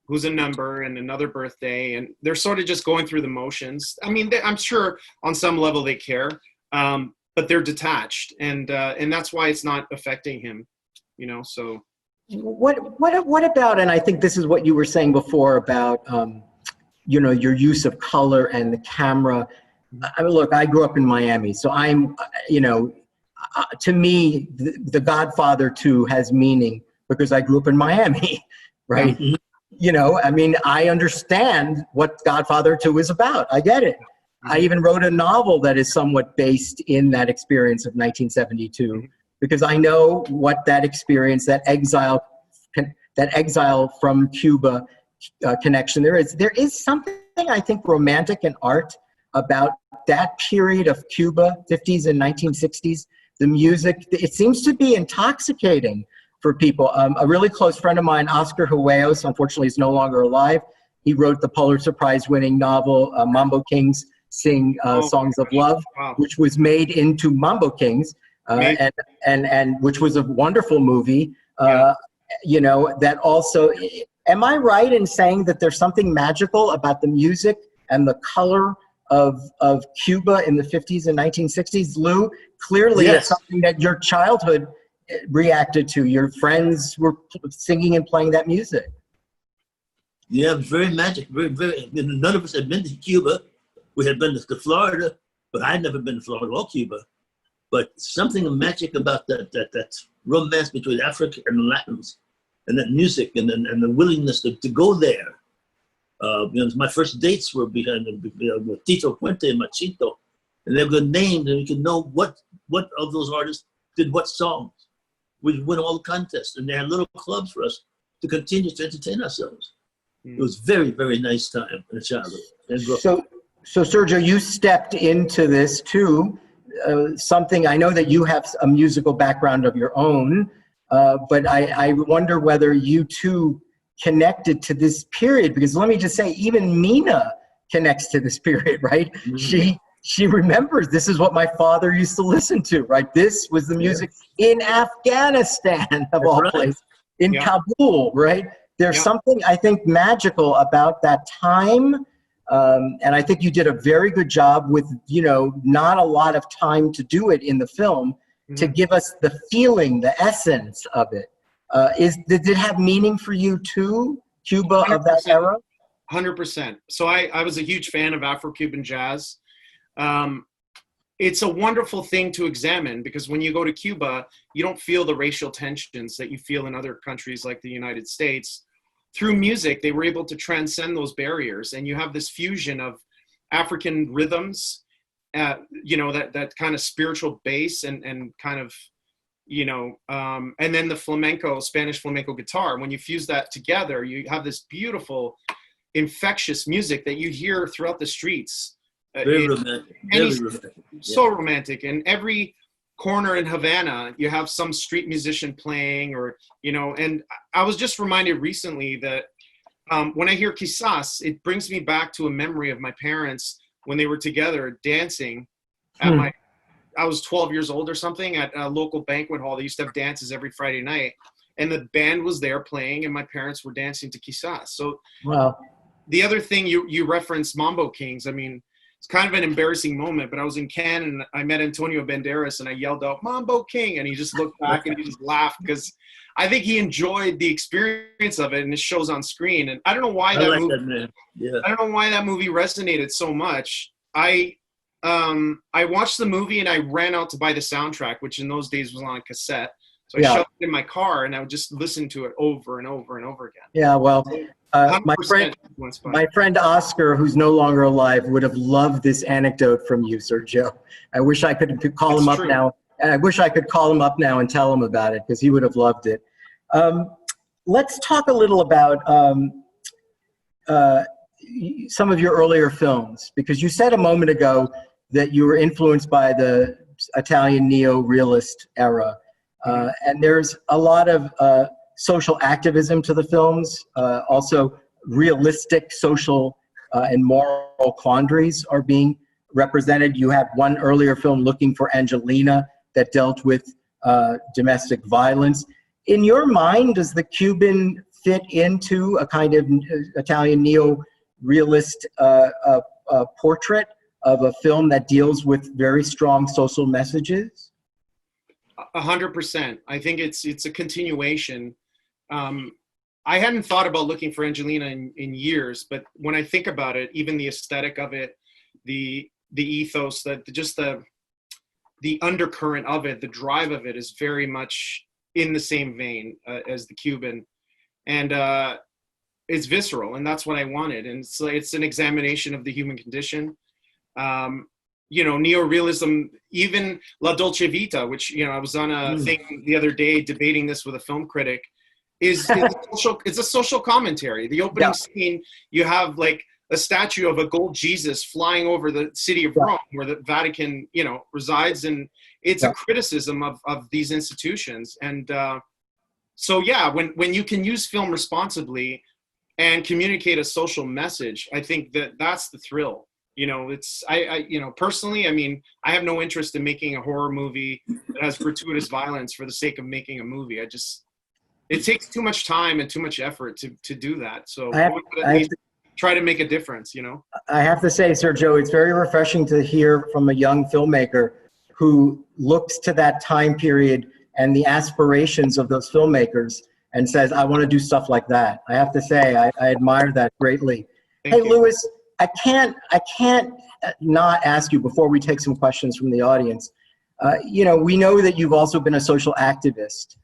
who's a number and another birthday, and they're sort of just going through the motions. I mean, I'm sure on some level they care, but they're detached, and that's why it's not affecting him. So What about, and I think this is what you were saying before about, you know, your use of color and the camera. I mean, look, I grew up in Miami, so I'm, you know, to me, the Godfather 2 has meaning because I grew up in Miami, right? Mhm. You know, I mean, I understand what Godfather 2 is about. I get it. I even wrote a novel that is somewhat based in that experience of 1972 because I know what that experience, that exile from Cuba connection there is. There is something, I think, romantic in art about that period of Cuba, 50s and 1960s. The music, it seems to be intoxicating for people. A really close friend of mine, Oscar Huellos, unfortunately is no longer alive. He wrote the Pulitzer Prize winning novel, Mambo Kings Sing Songs of Love, Wow. which was made into Mambo Kings, and which was a wonderful movie. You know, that also, am I right in saying that there's something magical about the music and the color of Cuba in the 50s and 1960s? Lou, clearly it's something that your childhood reacted to. Your friends were singing and playing that music. Yeah, it was very magic. Very. None of us had been to Cuba. We had been to Florida, but I'd never been to Florida or Cuba. But something magic about that romance between Africa and the Latins, and that music, and the willingness to go there. You know, my first dates were with Tito Puente and Machito, and they were named, and you could know what of those artists did what songs. We'd win all the contests, and they had little clubs for us to continue to entertain ourselves. It was very, very nice time in childhood. So Sergio, you stepped into this too. Something, I know that you have a musical background of your own, but I wonder whether you too connected to this period, because let me just say, even Mina connects to this period, right? She remembers, this is what my father used to listen to, right? This was the music in Afghanistan, of all places, in Kabul, right? There's something, I think, magical about that time. And I think you did a very good job with, you know, not a lot of time to do it in the film, to give us the feeling, the essence of it. Did it have meaning for you too, Cuba of that era? 100%. So I was a huge fan of Afro-Cuban jazz. It's a wonderful thing to examine because when you go to Cuba, you don't feel the racial tensions that you feel in other countries like the United States. Through music, they were able to transcend those barriers, and you have this fusion of African rhythms, you know, that kind of spiritual bass and kind of, you know, and then the flamenco, Spanish flamenco guitar. When you fuse that together, you have this beautiful, infectious music that you hear throughout the streets. Very romantic. Very romantic. So romantic. And every corner in Havana, you have some street musician playing, or, you know, and I was just reminded recently that when I hear Quizás, it brings me back to a memory of my parents when they were together dancing at I was 12 years old or something, at a local banquet hall. They used to have dances every Friday night, and the band was there playing, and my parents were dancing to Quizás. So the other thing, you referenced Mambo Kings. I mean, it's kind of an embarrassing moment, but I was in Cannes and I met Antonio Banderas and I yelled out, "Mambo King," and he just looked back and he just laughed because I think he enjoyed the experience of it, and it shows on screen. And I don't know why I don't know why that movie resonated so much. I watched the movie and I ran out to buy the soundtrack, which in those days was on a cassette. So I shoved it in my car and I would just listen to it over and over and over again. Yeah, well, my friend Oscar, who's no longer alive, would have loved this anecdote from you, Sergio. I wish I could call him up now. I wish I could call him up now and tell him about it, because he would have loved it. Let's talk a little about some of your earlier films, because you said a moment ago that you were influenced by the Italian neo-realist era. And there's a lot of social activism to the films. Also, realistic social and moral quandaries are being represented. You have one earlier film, Looking for Angelina, that dealt with domestic violence. In your mind, does The Cuban fit into a kind of Italian neo-realist portrait of a film that deals with very strong social messages? 100%. I think it's a continuation I hadn't thought about looking for Angelina in years, but when I think about it, even the aesthetic of it, the ethos, that just the undercurrent of it, the drive of it is very much in the same vein as the Cuban, and it's visceral, and that's what I wanted. And it's an examination of the human condition. Neorealism, even La Dolce Vita, which, I was on a thing the other day debating this with a film critic, it's a social commentary. The opening scene, you have like a statue of a gold Jesus flying over the city of Rome, where the Vatican, resides, and it's a criticism of these institutions. And when you can use film responsibly and communicate a social message, I think that's the thrill. Personally, I have no interest in making a horror movie that has gratuitous violence for the sake of making a movie. It takes too much time and too much effort to do that. So try to make a difference, I have to say, Sergio, it's very refreshing to hear from a young filmmaker who looks to that time period and the aspirations of those filmmakers and says, I want to do stuff like that. I have to say, I admire that greatly. Thank you. Louis, I can't not ask you before we take some questions from the audience. We know that you've also been a social activist.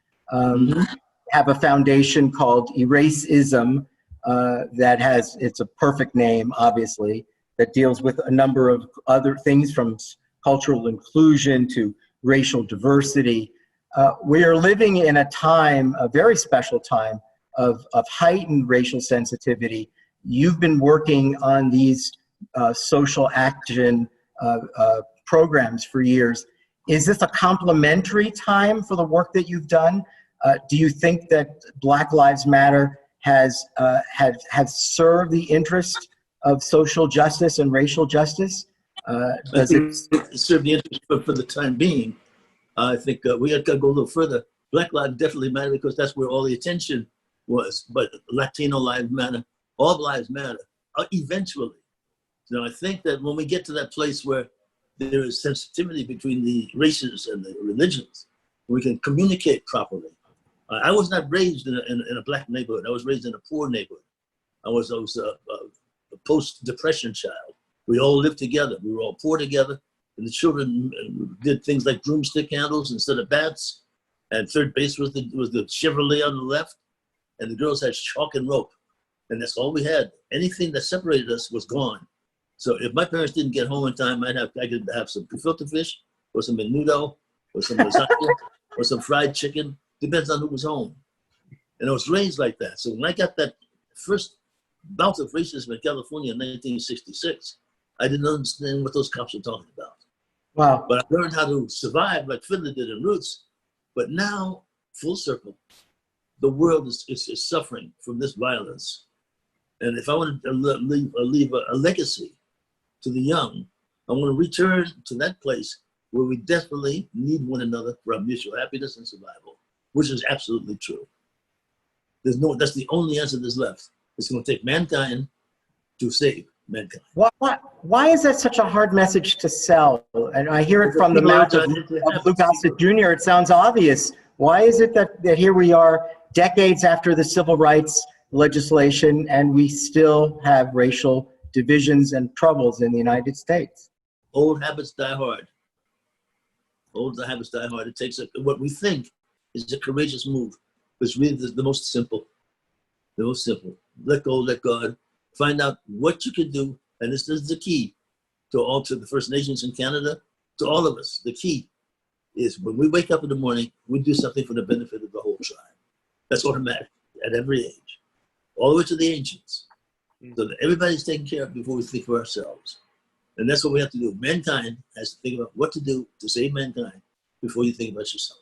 Have a foundation called Eraseism it's a perfect name, obviously, that deals with a number of other things from cultural inclusion to racial diversity. We are living in a time, a very special time of heightened racial sensitivity. You've been working on these social action programs for years. Is this a complementary time for the work that you've done? Do you think that Black Lives Matter has served the interest of social justice and racial justice? Does it serve the interest for the time being? I think we have got to go a little further. Black lives definitely matter because that's where all the attention was. But Latino lives matter. All lives matter eventually. So I think that when we get to that place where there is sensitivity between the races and the religions, we can communicate properly. I was not raised in a black neighborhood. I was raised in a poor neighborhood. I was a post-depression child. We all lived together. We were all poor together. And the children did things like broomstick handles instead of bats. And third base was the Chevrolet on the left. And the girls had chalk and rope. And that's all we had. Anything that separated us was gone. So if my parents didn't get home in time, I could have some gefilte fish, or some menudo, or some lasagna, or some fried chicken. Depends on who was home. And I was raised like that. So when I got that first bout of racism in California in 1966, I didn't understand what those cops were talking about. Wow. But I learned how to survive like Fiddler did in Roots. But now, full circle, the world is suffering from this violence. And if I want to leave a legacy to the young, I want to return to that place where we desperately need one another for our mutual happiness and survival, which is absolutely true. That's the only answer that's left. It's going to take mankind to save mankind. Why is that such a hard message to sell? And I hear it from the mouth of Lou Gossett Jr. It sounds obvious. Why is it that here we are decades after the civil rights legislation and we still have racial divisions and troubles in the United States? Old habits die hard. Old habits die hard. It takes what we think is a courageous move. It's really the most simple. The most simple. Let go, let God. Find out what you can do. And this is the key to the First Nations in Canada, to all of us. The key is when we wake up in the morning, we do something for the benefit of the whole tribe. That's automatic at every age, all the way to the ancients. So that everybody's taken care of before we think for ourselves. And that's what we have to do. Mankind has to think about what to do to save mankind before you think about yourself.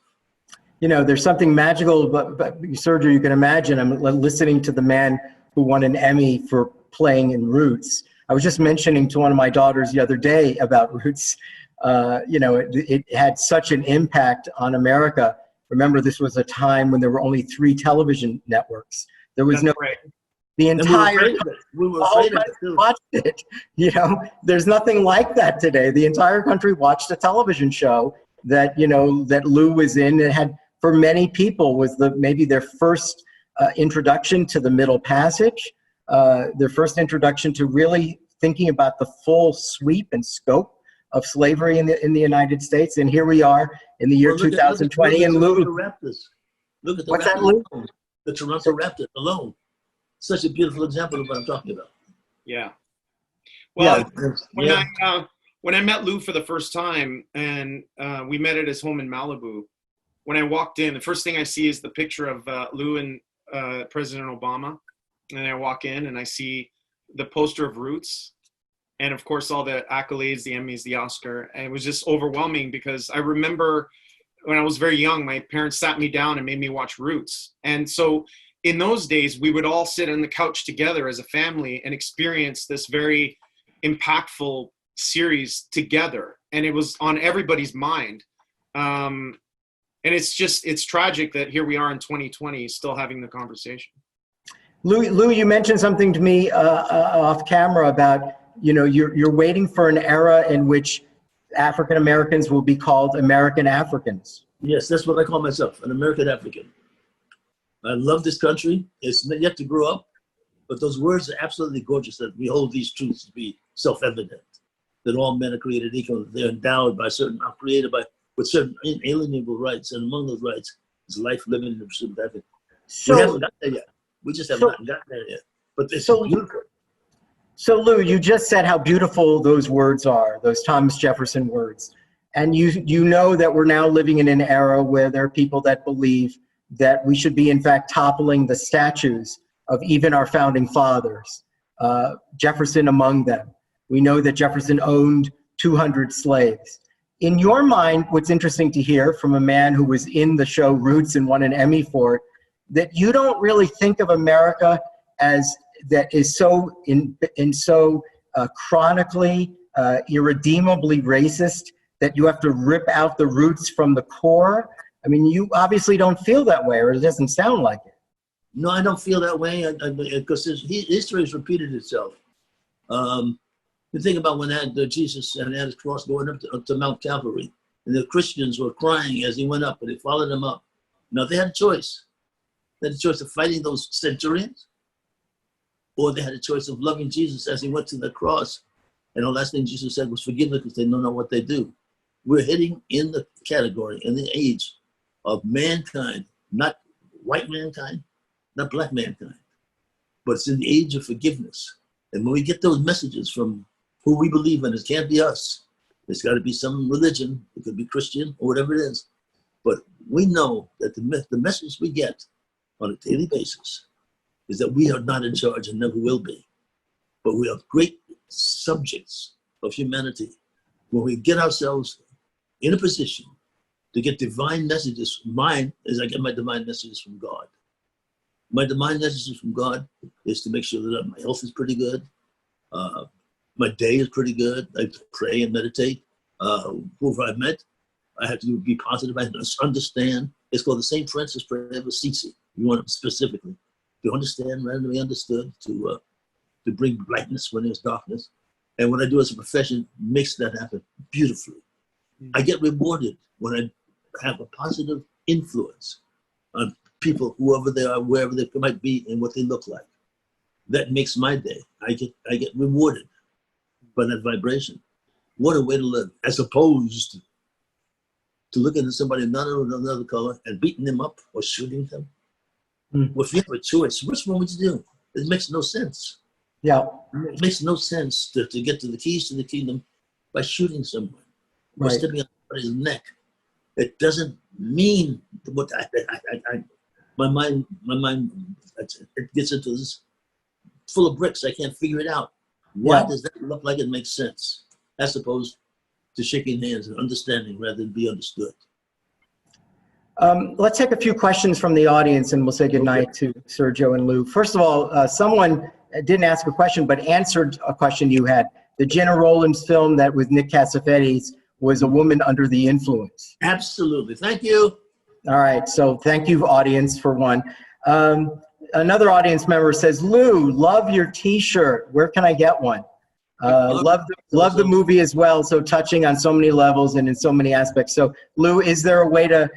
You know, there's something magical, but Sergio, you can imagine, I'm listening to the man who won an Emmy for playing in Roots. I was just mentioning to one of my daughters the other day about Roots. It had such an impact on America. Remember, this was a time when there were only 3 television networks. There was the entire we were afraid of it. Watched it. You know, there's nothing like that today. The entire country watched a television show that Lou was in. It had, for many people, was maybe their first introduction to the Middle Passage, their first introduction to really thinking about the full sweep and scope of slavery in the United States. And here we are in the year 2020. And Lou, look at the what's Raptors that, Lou? alone. The Toronto Raptors alone. Such a beautiful example of what I'm talking about. Yeah. Well, Yeah. when I met Lou for the first time, and we met at his home in Malibu, when I walked in, the first thing I see is the picture of Lou and President Obama. And I walk in and I see the poster of Roots. And of course, all the accolades, the Emmys, the Oscar. And it was just overwhelming because I remember when I was very young, my parents sat me down and made me watch Roots. And so in those days, we would all sit on the couch together as a family and experience this very impactful series together. And it was on everybody's mind. And it's tragic that here we are in 2020 still having the conversation. Lou, you mentioned something to me off camera about, you're waiting for an era in which African Americans will be called American Africans. Yes, that's what I call myself, an American African. I love this country. It's yet to grow up, but those words are absolutely gorgeous, that we hold these truths to be self-evident, that all men are created equal, they're endowed by created with certain inalienable rights, and among those rights is life, living, and the pursuit of happiness. We haven't got there yet. We just have not gotten there yet. But it's beautiful. So Lou, you just said how beautiful those words are, those Thomas Jefferson words. And you know that we're now living in an era where there are people that believe that we should be, in fact, toppling the statues of even our founding fathers, Jefferson among them. We know that Jefferson owned 200 slaves. In your mind, what's interesting to hear from a man who was in the show Roots and won an Emmy for it, that you don't really think of America as that is so chronically, irredeemably racist that you have to rip out the roots from the core. I mean, you obviously don't feel that way, or it doesn't sound like it. No, I don't feel that way because history has repeated itself. You think about when Jesus had his cross going up to Mount Calvary, and the Christians were crying as he went up, and they followed him up. Now, they had a choice. They had a choice of fighting those centurions, or they had a choice of loving Jesus as he went to the cross. And the last thing Jesus said was, forgive them because they don't know what they do. We're hitting in the category, in the age of mankind, not white mankind, not black mankind, but it's in the age of forgiveness. And when we get those messages from who we believe in, it can't be us. It's got to be some religion. It could be Christian or whatever it is. But we know that the message we get on a daily basis is that we are not in charge and never will be. But we are great subjects of humanity when we get ourselves in a position to get divine messages. Mine is I get my divine messages from God. My divine messages from God is to make sure that my health is pretty good. My day is pretty good. I pray and meditate. Whoever I've met, I have to be positive. I have to understand. It's called the St. Francis Prayer of Assisi. You want it specifically to understand, randomly understood, to bring brightness when there's darkness. And what I do as a profession makes that happen beautifully. I get rewarded when I have a positive influence on people, whoever they are, wherever they might be, and what they look like. That makes my day. I get rewarded by that vibration. What a way to live, as opposed to looking at somebody another color and beating them up or shooting them. Well, if you have a choice, which one would you do? It makes no sense. Yeah. It makes no sense to get to the keys to the kingdom by shooting someone or Right. stepping on somebody's neck. It doesn't mean what my mind, it gets into this full of bricks. I can't figure it out. Why does that look like it makes sense? As opposed to shaking hands and understanding rather than be understood. Let's take a few questions from the audience and we'll say goodnight to Sergio and Lou. First of all, someone didn't ask a question but answered a question you had. The Gina Rowlands film that with Nick Cassavetes was A Woman Under the Influence. Absolutely. Thank you. All right. So thank you, audience, for one. Another audience member says, Lou, love your T-shirt. Where can I get one? Love the movie as well. So touching on so many levels and in so many aspects. So Lou, is there a way to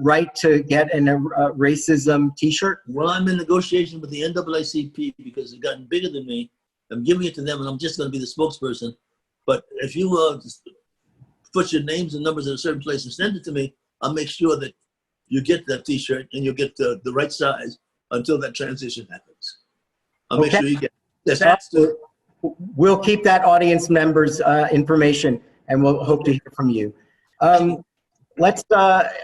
right to get a racism T-shirt? Well, I'm in negotiation with the NAACP because they've gotten bigger than me. I'm giving it to them, and I'm just going to be the spokesperson. But if you put your names and numbers in a certain place and send it to me, I'll make sure that you get that T-shirt and you'll get the right size until that transition happens. I'll make sure you get it. We'll keep that audience members' information, and we'll hope to hear from you. Let's ask.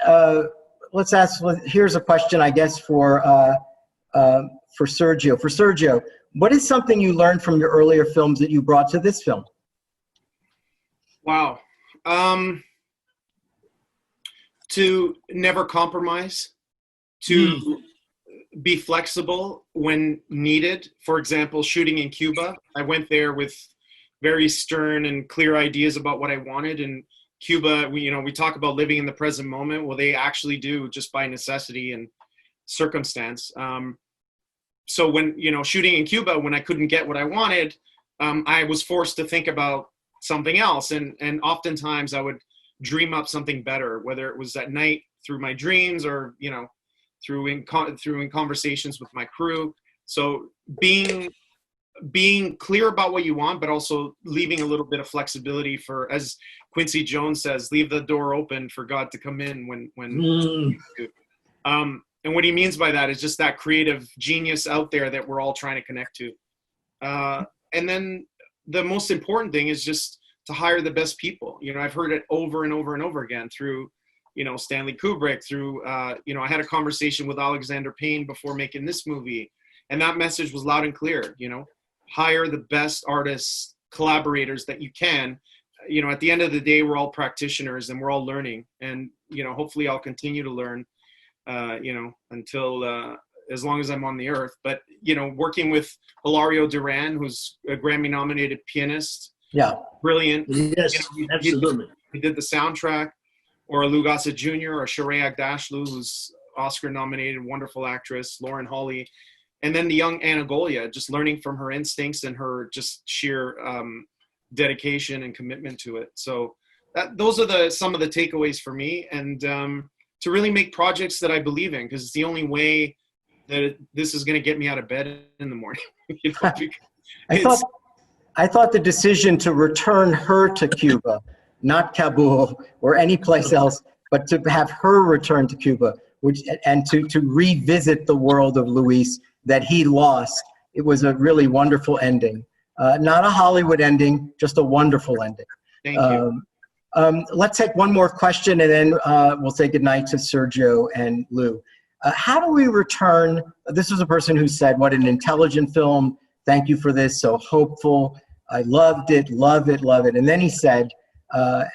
Here's a question, I guess, for Sergio. For Sergio, what is something you learned from your earlier films that you brought to this film? Wow. To never compromise, to be flexible when needed. For example, shooting in Cuba, I went there with very stern and clear ideas about what I wanted. And Cuba, we talk about living in the present moment. Well, they actually do, just by necessity and circumstance. So when, shooting in Cuba, when I couldn't get what I wanted, I was forced to think about something else. And oftentimes I would dream up something better, whether it was at night through my dreams or, through in conversations with my crew. So being clear about what you want, but also leaving a little bit of flexibility for, as Quincy Jones says, leave the door open for God to come in when and what he means by that is just that creative genius out there that we're all trying to connect to. And then the most important thing is just to hire the best people. I've heard it over and over and over again through, Stanley Kubrick, through, I had a conversation with Alexander Payne before making this movie, and that message was loud and clear, hire the best artists, collaborators that you can. At the end of the day, we're all practitioners and we're all learning, and, hopefully I'll continue to learn, until, as long as I'm on the earth. But, working with Hilario Duran, who's a Grammy nominated pianist. Yeah. Brilliant. Yes, absolutely. He did the soundtrack. Or Lou Gossett Jr. or Sharayah Dashlu, who's Oscar-nominated, wonderful actress, Lauren Holly. And then the young Anna Golia, just learning from her instincts and her just sheer dedication and commitment to it. So those are some of the takeaways for me. And to really make projects that I believe in, because it's the only way that this is going to get me out of bed in the morning. I thought the decision to return her to Cuba, not Kabul or any place else, but to have her return to Cuba, and to revisit the world of Luis that he lost. It was a really wonderful ending. Not a Hollywood ending, just a wonderful ending. Thank you. Let's take one more question, and then we'll say goodnight to Sergio and Lou. How do we return? This was a person who said, what an intelligent film. Thank you for this, so hopeful. I loved it, love it, love it. And then he said,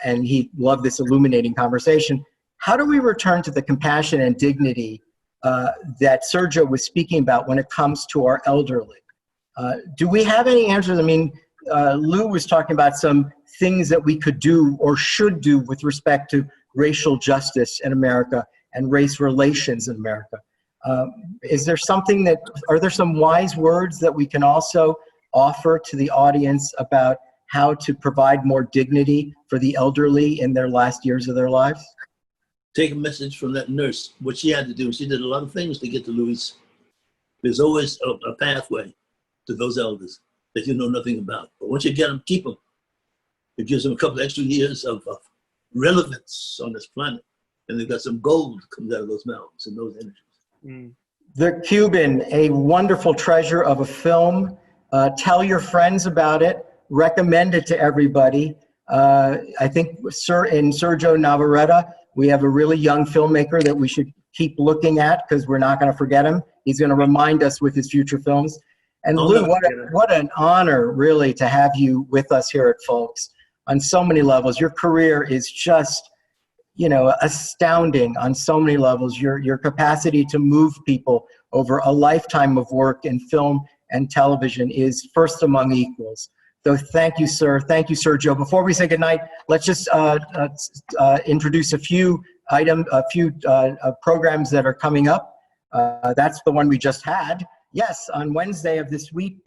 and he loved this illuminating conversation, how do we return to the compassion and dignity that Sergio was speaking about when it comes to our elderly? Do we have any answers? I mean, Lou was talking about some things that we could do or should do with respect to racial justice in America and race relations in America. Is there something are there some wise words that we can also offer to the audience about how to provide more dignity for the elderly in their last years of their lives? Take a message from that nurse. What she had to do, she did a lot of things to get to Luis. There's always a pathway to those elders that you know nothing about. But once you get them, keep them. It gives them a couple extra years of relevance on this planet. And they've got some gold comes out of those mountains and those energies. The Cuban, a wonderful treasure of a film. Tell your friends about it. Recommend it to everybody. I think in Sergio Navarretta, we have a really young filmmaker that we should keep looking at because we're not going to forget him. He's going to remind us with his future films. And Lou, what an honor, really, to have you with us here at FOLCS on so many levels. Your career is just, astounding on so many levels. Your capacity to move people over a lifetime of work in film and television is first among equals. So thank you, sir. Thank you, Sergio. Before we say goodnight, let's just introduce a few programs that are coming up. That's the one we just had. Yes, on Wednesday of this week,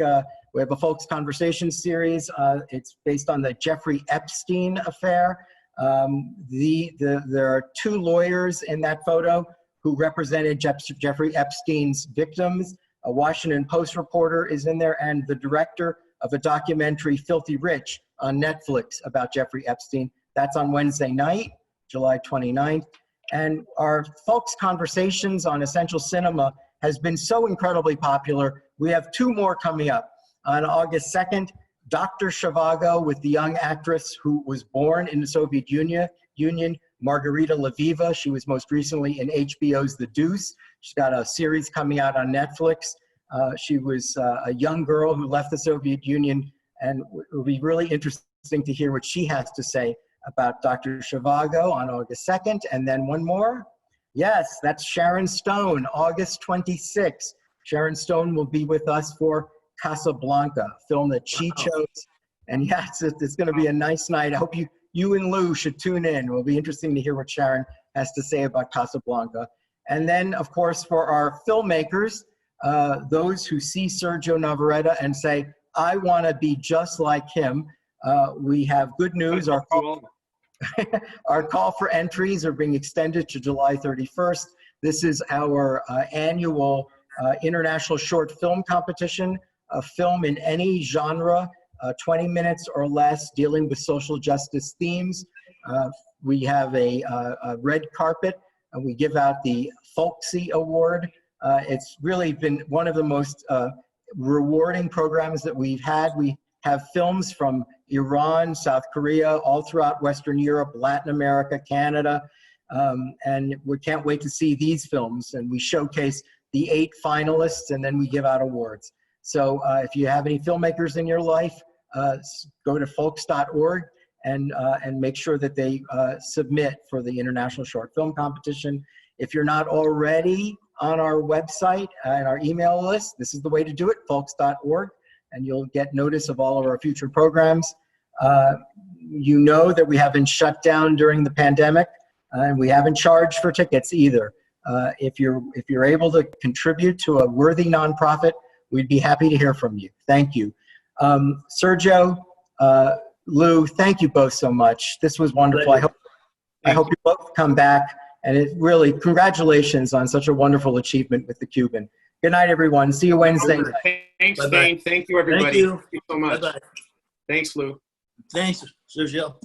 we have a FOLCS Conversation series. It's based on the Jeffrey Epstein affair. There are 2 lawyers in that photo who represented Jeffrey Epstein's victims. A Washington Post reporter is in there, and the director of a documentary, Filthy Rich, on Netflix about Jeffrey Epstein. That's on Wednesday night, July 29th. And our FOLCS Conversations on Essential Cinema has been so incredibly popular. We have 2 more coming up. On August 2nd, Dr. Zhivago with the young actress who was born in the Soviet Union, Margarita Lviva. She was most recently in HBO's The Deuce. She's got a series coming out on Netflix. She was a young girl who left the Soviet Union, and it will be really interesting to hear what she has to say about Dr. Zhivago on August 2nd. And then one more. Yes, that's Sharon Stone, August 26th. Sharon Stone will be with us for Casablanca, a film that she chose. And yes, it's going to be a nice night. I hope you and Lou should tune in. It will be interesting to hear what Sharon has to say about Casablanca. And then, of course, for our filmmakers, those who see Sergio Navarretta and say, I want to be just like him, we have good news. Our call for entries are being extended to July 31st. This is our annual international short film competition, a film in any genre, 20 minutes or less, dealing with social justice themes. We have a red carpet, and we give out the FOLCS Award. It's really been one of the most rewarding programs that we've had. We have films from Iran, South Korea, all throughout Western Europe, Latin America, Canada, and we can't wait to see these films. And we showcase the 8 finalists, and then we give out awards. So if you have any filmmakers in your life, go to folks.org and make sure that they submit for the International Short Film Competition. If you're not already on our website and our email list, this is the way to do it, folks.org, and you'll get notice of all of our future programs. You know that we haven't shut down during the pandemic, and we haven't charged for tickets either. If you're able to contribute to a worthy nonprofit, we'd be happy to hear from you. Thank you. Sergio, Lou, thank you both so much. This was wonderful. I hope you both come back, and it really, congratulations on such a wonderful achievement with the Cuban. Good night, everyone. See you Wednesday. Thanks, Bye-bye. Dane. Thank you, everybody. Thank you. Thank you so much. Bye-bye. Thanks, Lou. Thanks, Sergio.